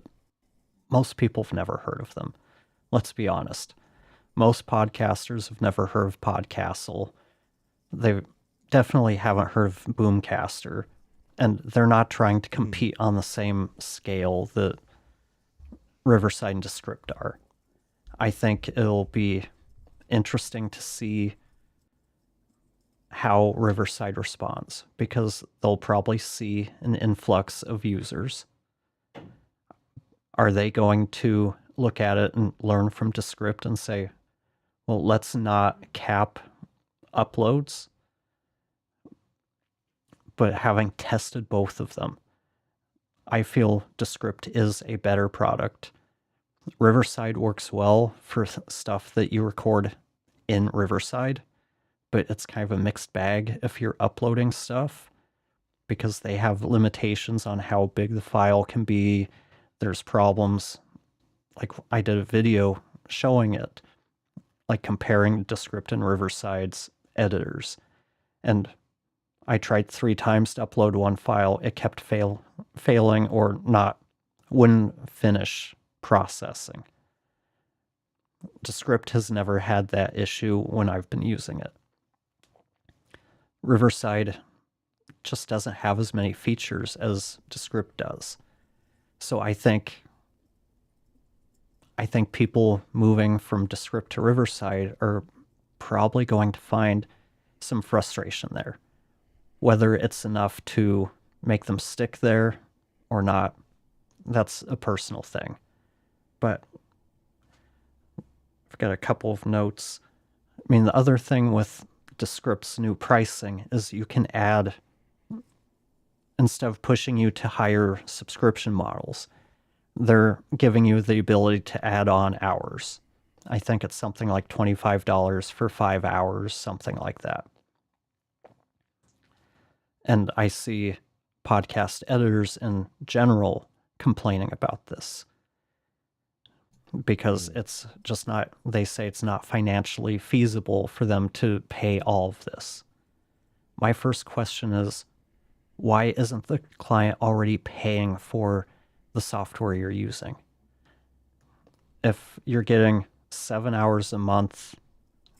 most people have never heard of them. Let's be honest. Most podcasters have never heard of Podcastle. They definitely haven't heard of Boomcaster. And they're not trying to compete on the same scale that Riverside and Descript are. I think it'll be interesting to see how Riverside responds, because they'll probably see an influx of users. Are they going to look at it and learn from Descript and say, well, let's not cap uploads? But having tested both of them, I feel Descript is a better product. Riverside works well for stuff that you record in Riverside, but it's kind of a mixed bag if you're uploading stuff, because they have limitations on how big the file can be. There's problems. Like I did a video showing it, like comparing Descript and Riverside's editors. And I tried 3 times to upload one file. It kept failing or wouldn't finish processing. Descript has never had that issue when I've been using it. Riverside just doesn't have as many features as Descript does. So I think people moving from Descript to Riverside are probably going to find some frustration there. Whether it's enough to make them stick there or not, that's a personal thing. But I've got a couple of notes. I mean, the other thing with Descript's new pricing is you can add, instead of pushing you to higher subscription models, they're giving you the ability to add on hours. I think it's something like $25 for 5 hours, something like that. And I see podcast editors in general complaining about this because it's just not, they say it's not financially feasible for them to pay all of this. My first question is, why isn't the client already paying for the software you're using. If you're getting 7 hours a month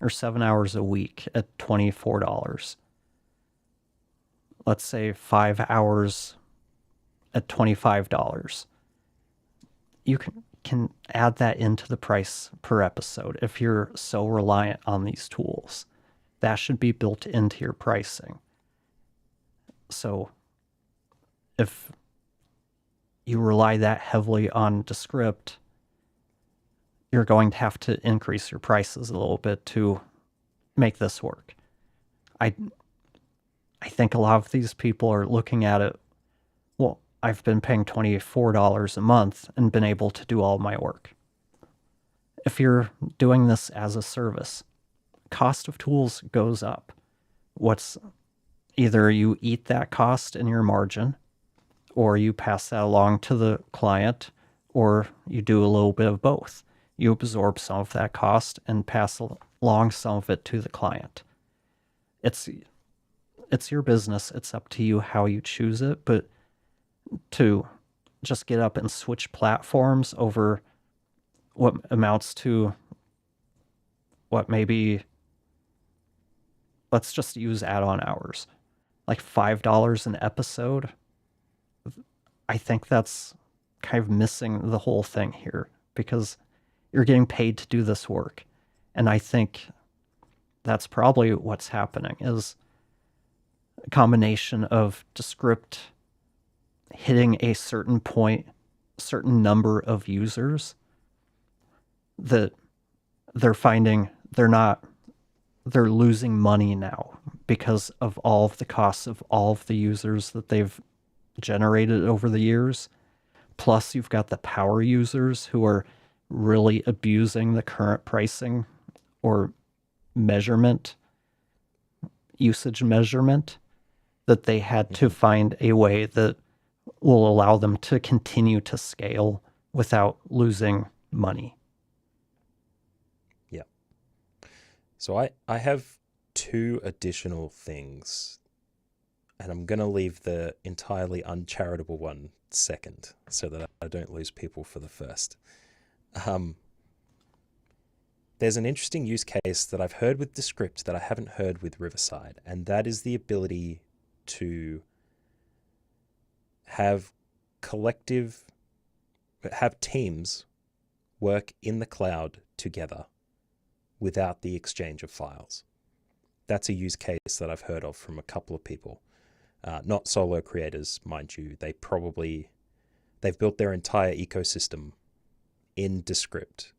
or 7 hours a week at $24, let's say 5 hours at $25, you can add that into the price per episode if you're so reliant on these tools. That should be built into your pricing. So if you rely that heavily on Descript, you're going to have to increase your prices a little bit to make this work. I think a lot of these people are looking at it, well, I've been paying $24 a month and been able to do all my work. If you're doing this as a service, cost of tools goes up. Either you eat that cost in your margin, or you pass that along to the client, or you do a little bit of both. You absorb some of that cost and pass along some of it to the client. It's your business. It's up to you how you choose it, but to just get up and switch platforms over what amounts to what maybe, let's just use add-on hours, like $5 an episode. I think that's kind of missing the whole thing here, because you're getting paid to do this work. And I think that's probably what's happening, is a combination of Descript hitting a certain point, certain number of users, that they're finding they're losing money now because of all of the costs of all of the users that they've generated over the years. Plus, you've got the power users who are really abusing the current pricing or usage measurement, that they had to find a way that will allow them to continue to scale without losing money. Yeah. So I have two additional things, and I'm going to leave the entirely uncharitable one second so that I don't lose people for the first. There's an interesting use case that I've heard with Descript that I haven't heard with Riverside, and that is the ability to have teams work in the cloud together without the exchange of files. That's a use case that I've heard of from a couple of people. Not solo creators, mind you. They've built their entire ecosystem in Descript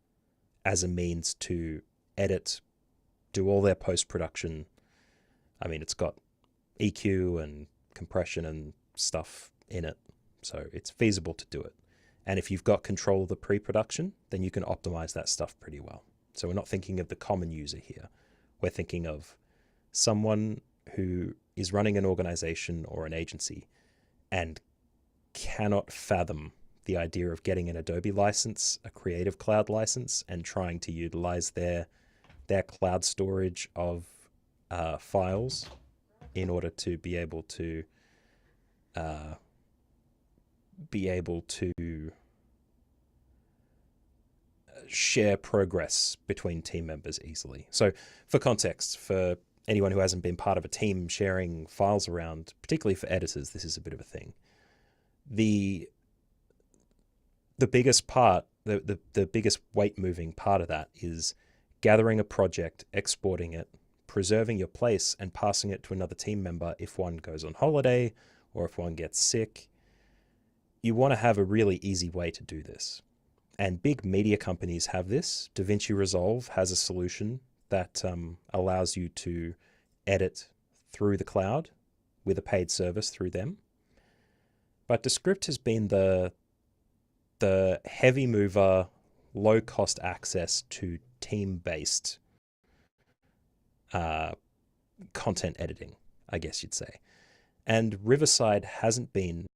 as a means to edit, do all their post-production. I mean, it's got EQ and compression and stuff in it, so it's feasible to do it. And if you've got control of the pre-production, then you can optimize that stuff pretty well. So we're not thinking of the common user here. We're thinking of someone who is running an organization or an agency and cannot fathom the idea of getting an Adobe license, a Creative Cloud license, and trying to utilize their cloud storage of files in order to be able to share progress between team members easily. So for context, for anyone who hasn't been part of a team sharing files around, particularly for editors, this is a bit of a thing. The biggest part, the biggest weight moving part of that is gathering a project, exporting it, preserving your place, and passing it to another team member if one goes on holiday or if one gets sick. You want to have a really easy way to do this. And big media companies have this. DaVinci Resolve has a solution that allows you to edit through the cloud with a paid service through them. But Descript has been the heavy mover, low cost access to team-based content editing, I guess you'd say. And Riverside hasn't been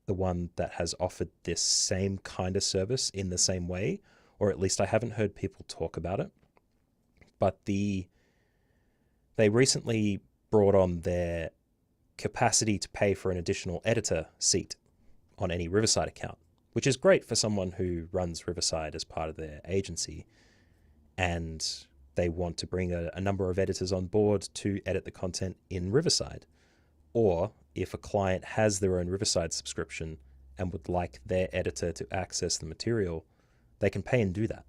the one that has offered this same kind of service in the same way, or at least I haven't heard people talk about it. But they recently brought on their capacity to pay for an additional editor seat on any Riverside account, which is great for someone who runs Riverside as part of their agency and they want to bring a number of editors on board to edit the content in Riverside. Or if a client has their own Riverside subscription and would like their editor to access the material, they can pay and do that.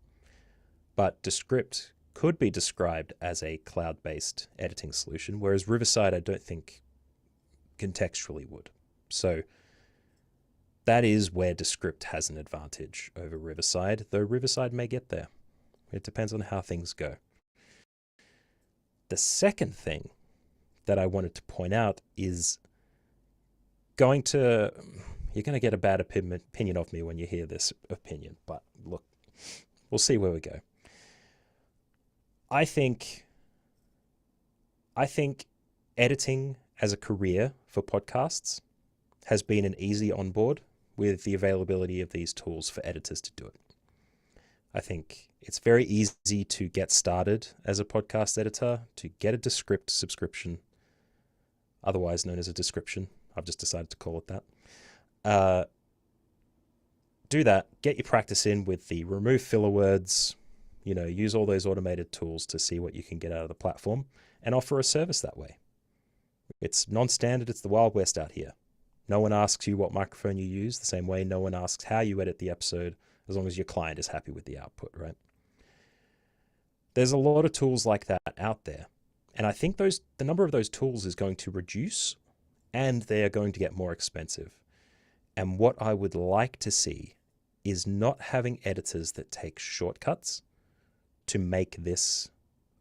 But Descript could be described as a cloud-based editing solution, whereas Riverside I don't think contextually would. So that is where Descript has an advantage over Riverside, though Riverside may get there. It depends on how things go. The second thing that I wanted to point out is you're going to get a bad opinion of me when you hear this opinion, but look, we'll see where we go. I think editing as a career for podcasts has been an easy onboard with the availability of these tools for editors to do it. I think it's very easy to get started as a podcast editor, to get a Descript subscription, otherwise known as a description. I've just decided to call it that. Do that, get your practice in with the remove filler words, use all those automated tools to see what you can get out of the platform and offer a service that way. It's non-standard, it's the Wild West out here. No one asks you what microphone you use, the same way no one asks how you edit the episode, as long as your client is happy with the output, right? There's a lot of tools like that out there. And I think the number of those tools is going to reduce and they are going to get more expensive. And what I would like to see is not having editors that take shortcuts to make this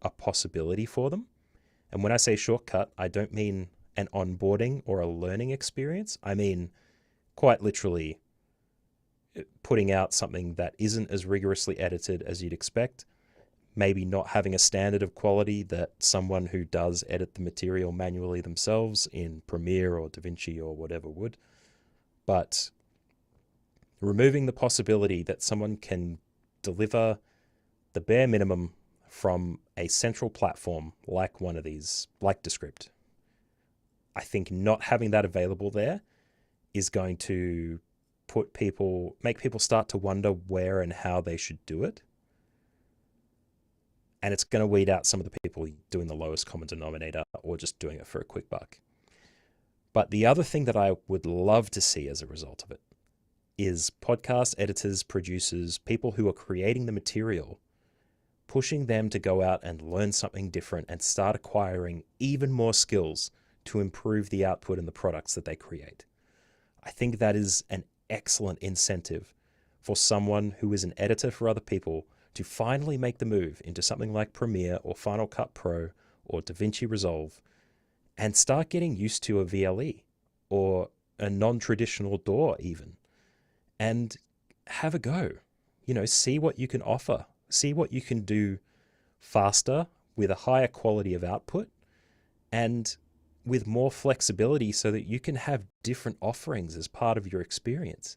a possibility for them. And when I say shortcut, I don't mean an onboarding or a learning experience. I mean, quite literally putting out something that isn't as rigorously edited as you'd expect, maybe not having a standard of quality that someone who does edit the material manually themselves in Premiere or DaVinci or whatever would, but removing the possibility that someone can deliver the bare minimum from a central platform like one of these, like Descript. I think not having that available there is going to make people start to wonder where and how they should do it. And it's going to weed out some of the people doing the lowest common denominator or just doing it for a quick buck. But the other thing that I would love to see as a result of it is podcast editors, producers, people who are creating the material, pushing them to go out and learn something different and start acquiring even more skills to improve the output and the products that they create. I think that is an excellent incentive for someone who is an editor for other people to finally make the move into something like Premiere or Final Cut Pro or DaVinci Resolve and start getting used to a VLE or a non-traditional DAW even, and have a go. See what you can offer, see what you can do faster with a higher quality of output and with more flexibility so that you can have different offerings as part of your experience.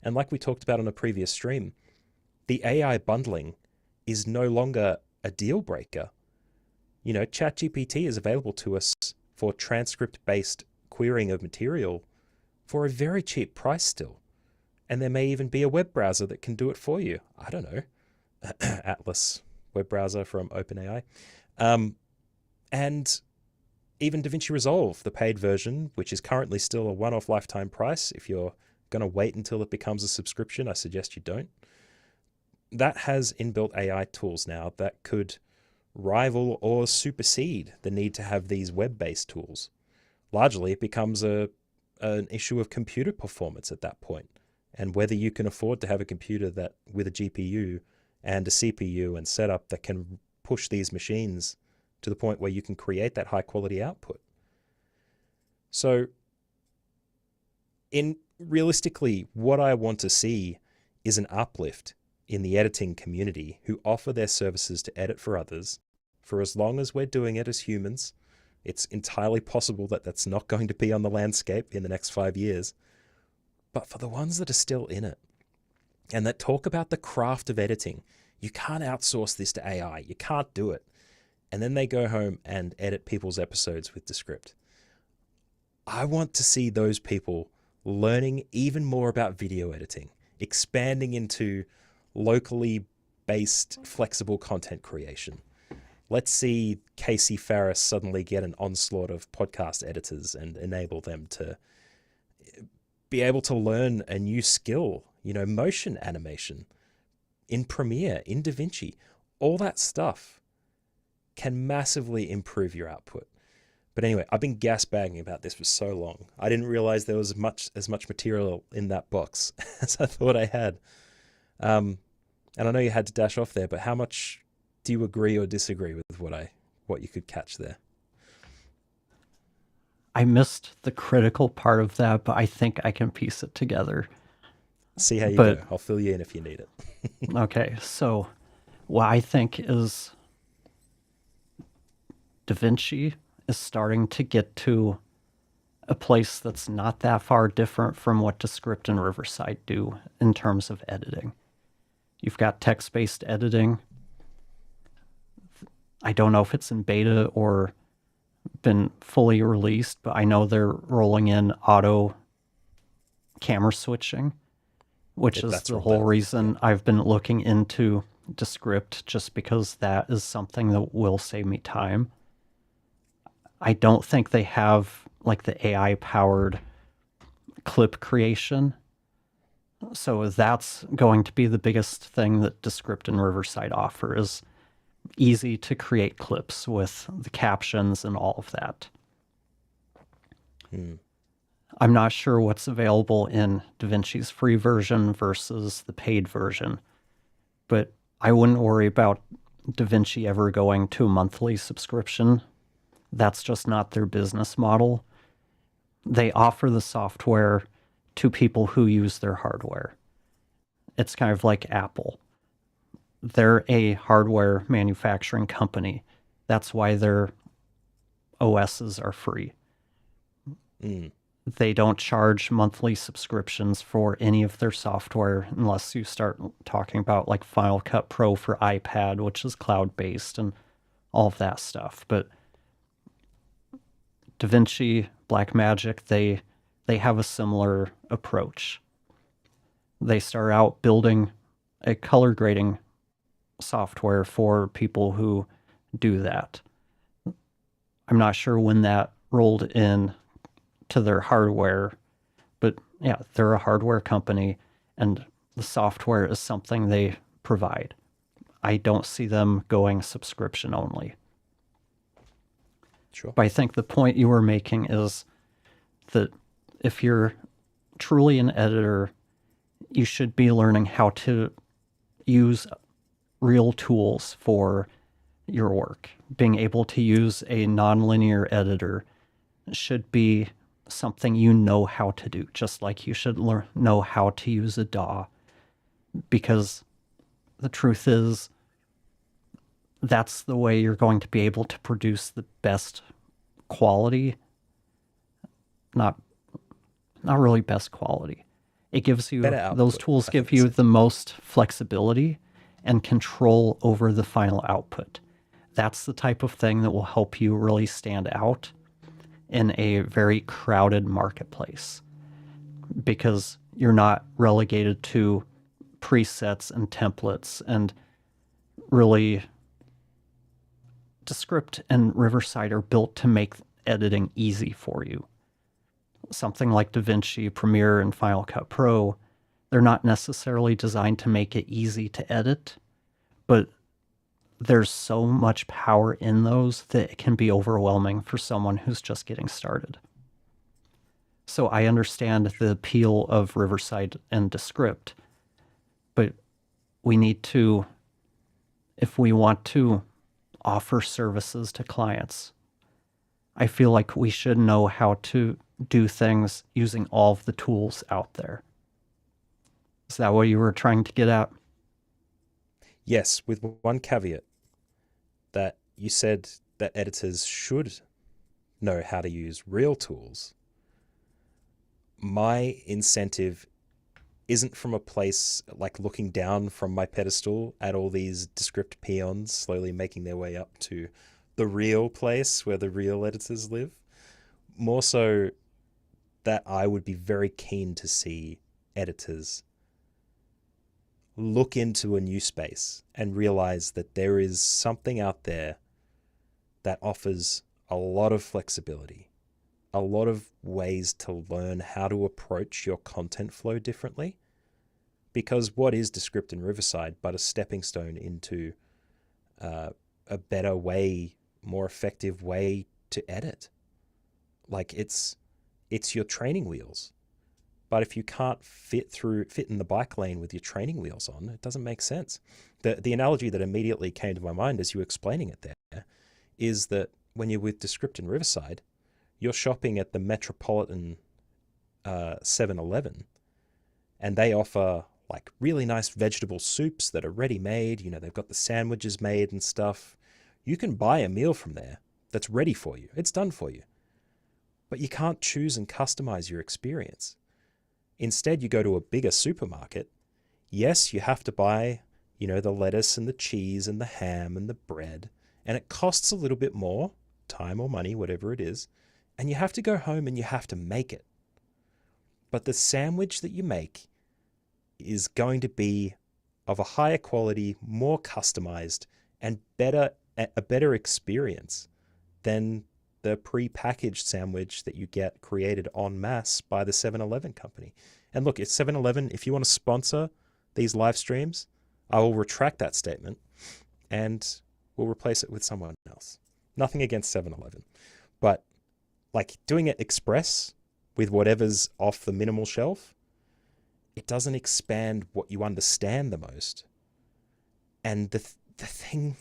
And like we talked about on a previous stream, the AI bundling is no longer a deal breaker. ChatGPT is available to us for transcript-based querying of material for a very cheap price still. And there may even be a web browser that can do it for you. I don't know. Atlas web browser from OpenAI. And even DaVinci Resolve, the paid version, which is currently still a one-off lifetime price. If you're going to wait until it becomes a subscription, I suggest you don't. That has inbuilt AI tools now that could rival or supersede the need to have these web-based tools. Largely, it becomes an issue of computer performance at that point, and whether you can afford to have a computer that with a GPU and a CPU and setup that can push these machines to the point where you can create that high quality output. So realistically, what I want to see is an uplift in the editing community who offer their services to edit for others. For as long as we're doing it as humans, it's entirely possible that that's not going to be on the landscape in the next 5 years. But for the ones that are still in it and that talk about the craft of editing, you can't outsource this to AI. You can't do it. And then they go home and edit people's episodes with Descript. I want to see those people learning even more about video editing, expanding into locally based flexible content creation. Let's see Casey Farris suddenly get an onslaught of podcast editors and enable them to be able to learn a new skill, motion animation in Premiere, in DaVinci. All that stuff can massively improve your output. But anyway, I've been gasbagging about this for so long. I didn't realize there was as much material in that box as I thought I had. And I know you had to dash off there, but how much do you agree or disagree with what you could catch there? I missed the critical part of that, but I think I can piece it together. See how you go. I'll fill you in if you need it. Okay, so what I think is DaVinci is starting to get to a place that's not that far different from what Descript and Riverside do in terms of editing. You've got text-based editing. I don't know if it's in beta or been fully released, but I know they're rolling in auto camera switching, which is the whole reason I've been looking into Descript, just because that is something that will save me time. I don't think they have like the AI powered clip creation. So that's going to be the biggest thing that Descript and Riverside offer, is easy to create clips with the captions and all of that. I'm not sure what's available in DaVinci's free version versus the paid version, but I wouldn't worry about DaVinci ever going to a monthly subscription. That's just not their business model. They offer the software to people who use their hardware. It's kind of like Apple. They're a hardware manufacturing company. That's why their OSs are free. They don't charge monthly subscriptions for any of their software unless you start talking about like Final Cut Pro for iPad, which is cloud-based and all of that stuff. But DaVinci, Blackmagic, they have a similar approach. They start out building a color grading software for people who do that. I'm not sure when that rolled in to their hardware, but yeah, they're a hardware company and the software is something they provide. I don't see them going subscription only. Sure. But I think the point you were making is that if you're truly an editor, you should be learning how to use real tools for your work. Being able to use a nonlinear editor should be something you know how to do, just like you should know how to use a DAW. Because the truth is, that's the way you're going to be able to produce the best quality. Not really best quality. It gives you, those tools give you the most flexibility and control over the final output. That's the type of thing that will help you really stand out in a very crowded marketplace, because you're not relegated to presets and templates. And really, Descript and Riverside are built to make editing easy for you. Something like DaVinci, Premiere, and Final Cut Pro, they're not necessarily designed to make it easy to edit, but there's so much power in those that it can be overwhelming for someone who's just getting started. So I understand the appeal of Riverside and Descript, but we need to, if we want to offer services to clients, I feel like we should know how to do things using all of the tools out there. Is that what you were trying to get at? Yes, with one caveat, that you said that editors should know how to use real tools. My incentive isn't from a place like looking down from my pedestal at all these Descript peons slowly making their way up to the real place where the real editors live. More so, that I would be very keen to see editors look into a new space and realize that there is something out there that offers a lot of flexibility, a lot of ways to learn how to approach your content flow differently. Because what is Descript and Riverside but a stepping stone into a better way, more effective way to edit? Like it's your training wheels. But if you can't fit in the bike lane with your training wheels on, it doesn't make sense. The analogy that immediately came to my mind as you were explaining it there is that when you're with Descript and Riverside, you're shopping at the Metropolitan 7-Eleven, and they offer like really nice vegetable soups that are ready made. You know, they've got the sandwiches made and stuff. You can buy a meal from there that's ready for you. It's done for you. But you can't choose and customize your experience. Instead, you go to a bigger supermarket. Yes, you have to buy, you know, the lettuce and the cheese and the ham and the bread, and it costs a little bit more, time or money, whatever it is, and you have to go home and you have to make it. But the sandwich that you make is going to be of a higher quality, more customized, and a better experience than the pre-packaged sandwich that you get created en masse by the 7-Eleven company. And look, it's 7-Eleven, if you want to sponsor these live streams, I will retract that statement and we'll replace it with someone else. Nothing against 7-Eleven, but like doing it express with whatever's off the minimal shelf, it doesn't expand what you understand the most. And the thing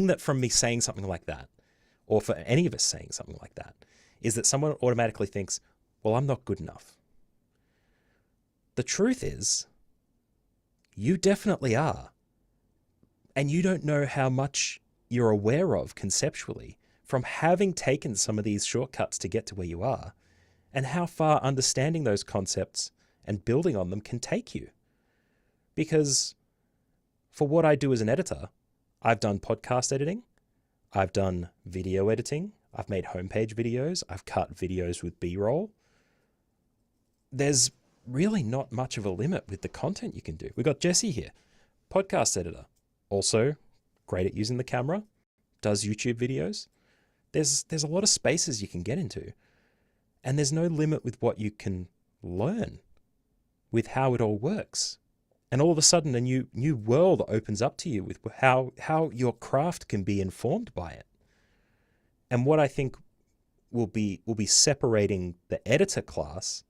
that from me saying something like that, or for any of us saying something like that, is that someone automatically thinks, well, I'm not good enough. The truth is, you definitely are. And you don't know how much you're aware of conceptually from having taken some of these shortcuts to get to where you are, and how far understanding those concepts and building on them can take you. Because for what I do as an editor, I've done podcast editing, I've done video editing, I've made homepage videos, I've cut videos with B-roll. There's really not much of a limit with the content you can do. We've got Jesse here, podcast editor, also great at using the camera, does YouTube videos. There's a lot of spaces you can get into, and there's no limit with what you can learn with how it all works. And all of a sudden, a new world opens up to you with how your craft can be informed by it. And what I think will be separating the editor class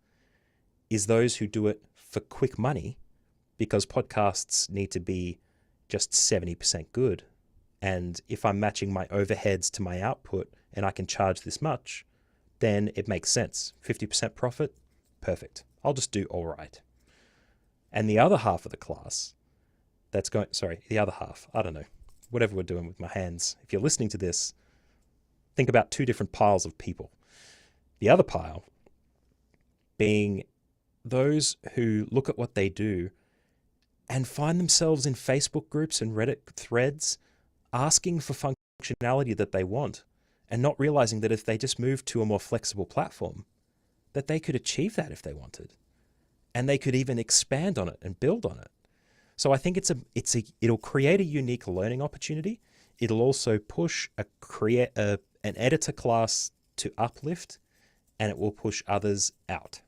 is those who do it for quick money, because podcasts need to be just 70% good. And if I'm matching my overheads to my output and I can charge this much, then it makes sense. 50% profit, perfect. I'll just do all right. And the other half of the class the other half, I don't know, whatever we're doing with my hands. If you're listening to this, think about two different piles of people. The other pile being those who look at what they do and find themselves in Facebook groups and Reddit threads asking for functionality that they want, and not realizing that if they just move to a more flexible platform, that they could achieve that if they wanted. And they could even expand on it and build on it. So I think it'll create a unique learning opportunity. It'll also push an editor class to uplift, and it will push others out.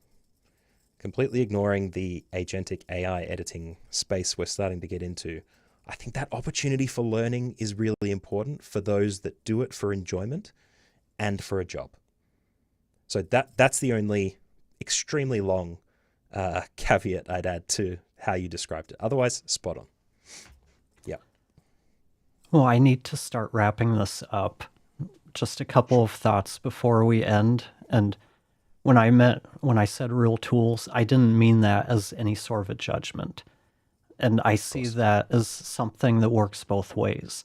Completely ignoring the agentic AI editing space we're starting to get into. I think that opportunity for learning is really important for those that do it for enjoyment and for a job. So that's the only extremely long caveat I'd add to how you described it. Otherwise, spot on. Yeah. Well, I need to start wrapping this up. Just a couple of thoughts before we end. And when I said real tools, I didn't mean that as any sort of a judgment. And I see that as something that works both ways,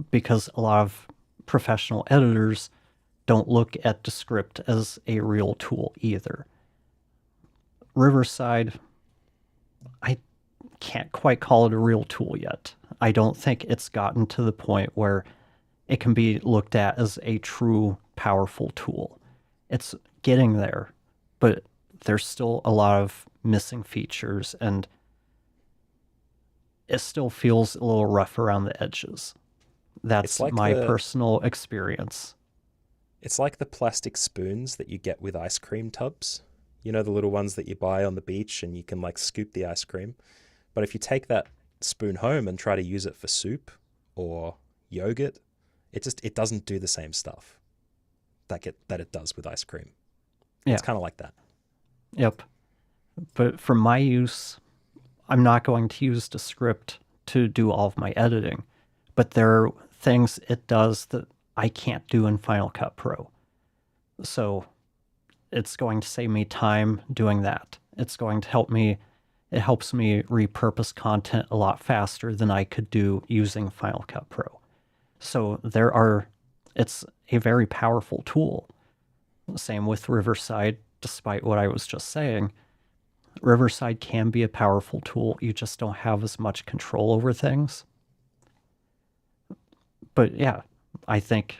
because a lot of professional editors don't look at Descript as a real tool either. Riverside, I can't quite call it a real tool yet. I don't think it's gotten to the point where it can be looked at as a true powerful tool. It's getting there, but there's still a lot of missing features, and it still feels a little rough around the edges. That's like my personal experience. It's like the plastic spoons that you get with ice cream tubs. You know, the little ones that you buy on the beach and you can like scoop the ice cream. But if you take that spoon home and try to use it for soup or yogurt, it doesn't do the same stuff that it does with ice cream. Yeah. It's kind of like that. Yep. But for my use, I'm not going to use Descript to do all of my editing, but there are things it does that I can't do in Final Cut Pro. So it's going to save me time doing that. It's going to help me, it helps me repurpose content a lot faster than I could do using Final Cut Pro. So it's a very powerful tool. Same with Riverside, despite what I was just saying. Riverside can be a powerful tool. You just don't have as much control over things. But yeah, I think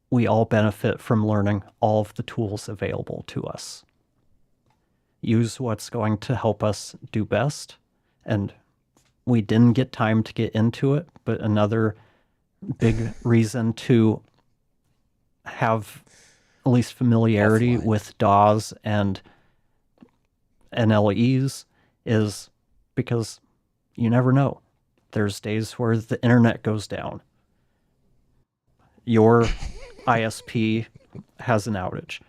we all benefit from learning all of the tools available to us. Use what's going to help us do best. And we didn't get time to get into it, but another big reason to have at least familiarity with DAWs and NLEs is because you never know. There's days where the internet goes down. Your ISP has an outage,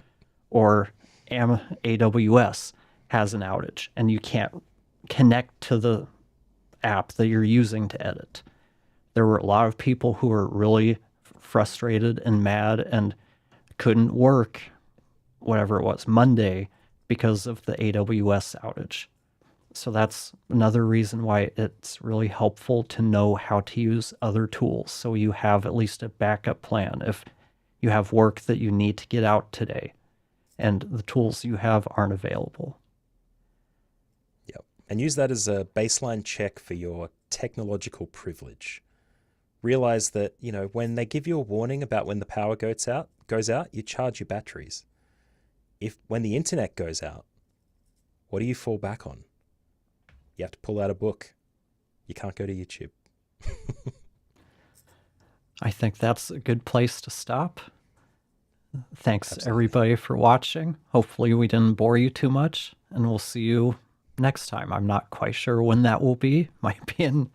or AWS has an outage, and you can't connect to the app that you're using to edit. There were a lot of people who were really frustrated and mad and couldn't work, whatever it was, Monday, because of the AWS outage. So that's another reason why it's really helpful to know how to use other tools, so you have at least a backup plan if you have work that you need to get out today and the tools you have aren't available. Yep. And use that as a baseline check for your technological privilege. Realize that, you know, when they give you a warning about when the power goes out, you charge your batteries. When the internet goes out, what do you fall back on? You have to pull out a book. You can't go to YouTube. I think that's a good place to stop. Thanks, Absolutely. everybody, for watching. Hopefully we didn't bore you too much, and we'll see you next time. I'm not quite sure when that will be. Might be in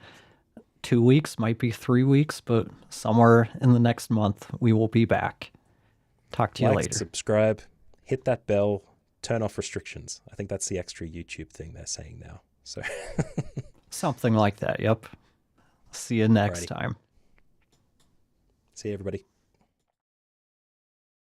2 weeks, might be 3 weeks, but somewhere in the next month we will be back. Talk to you later. Subscribe, hit that bell, turn off restrictions. I think that's the extra YouTube thing they're saying now. So something like that. Yep. See you next time. See you, everybody.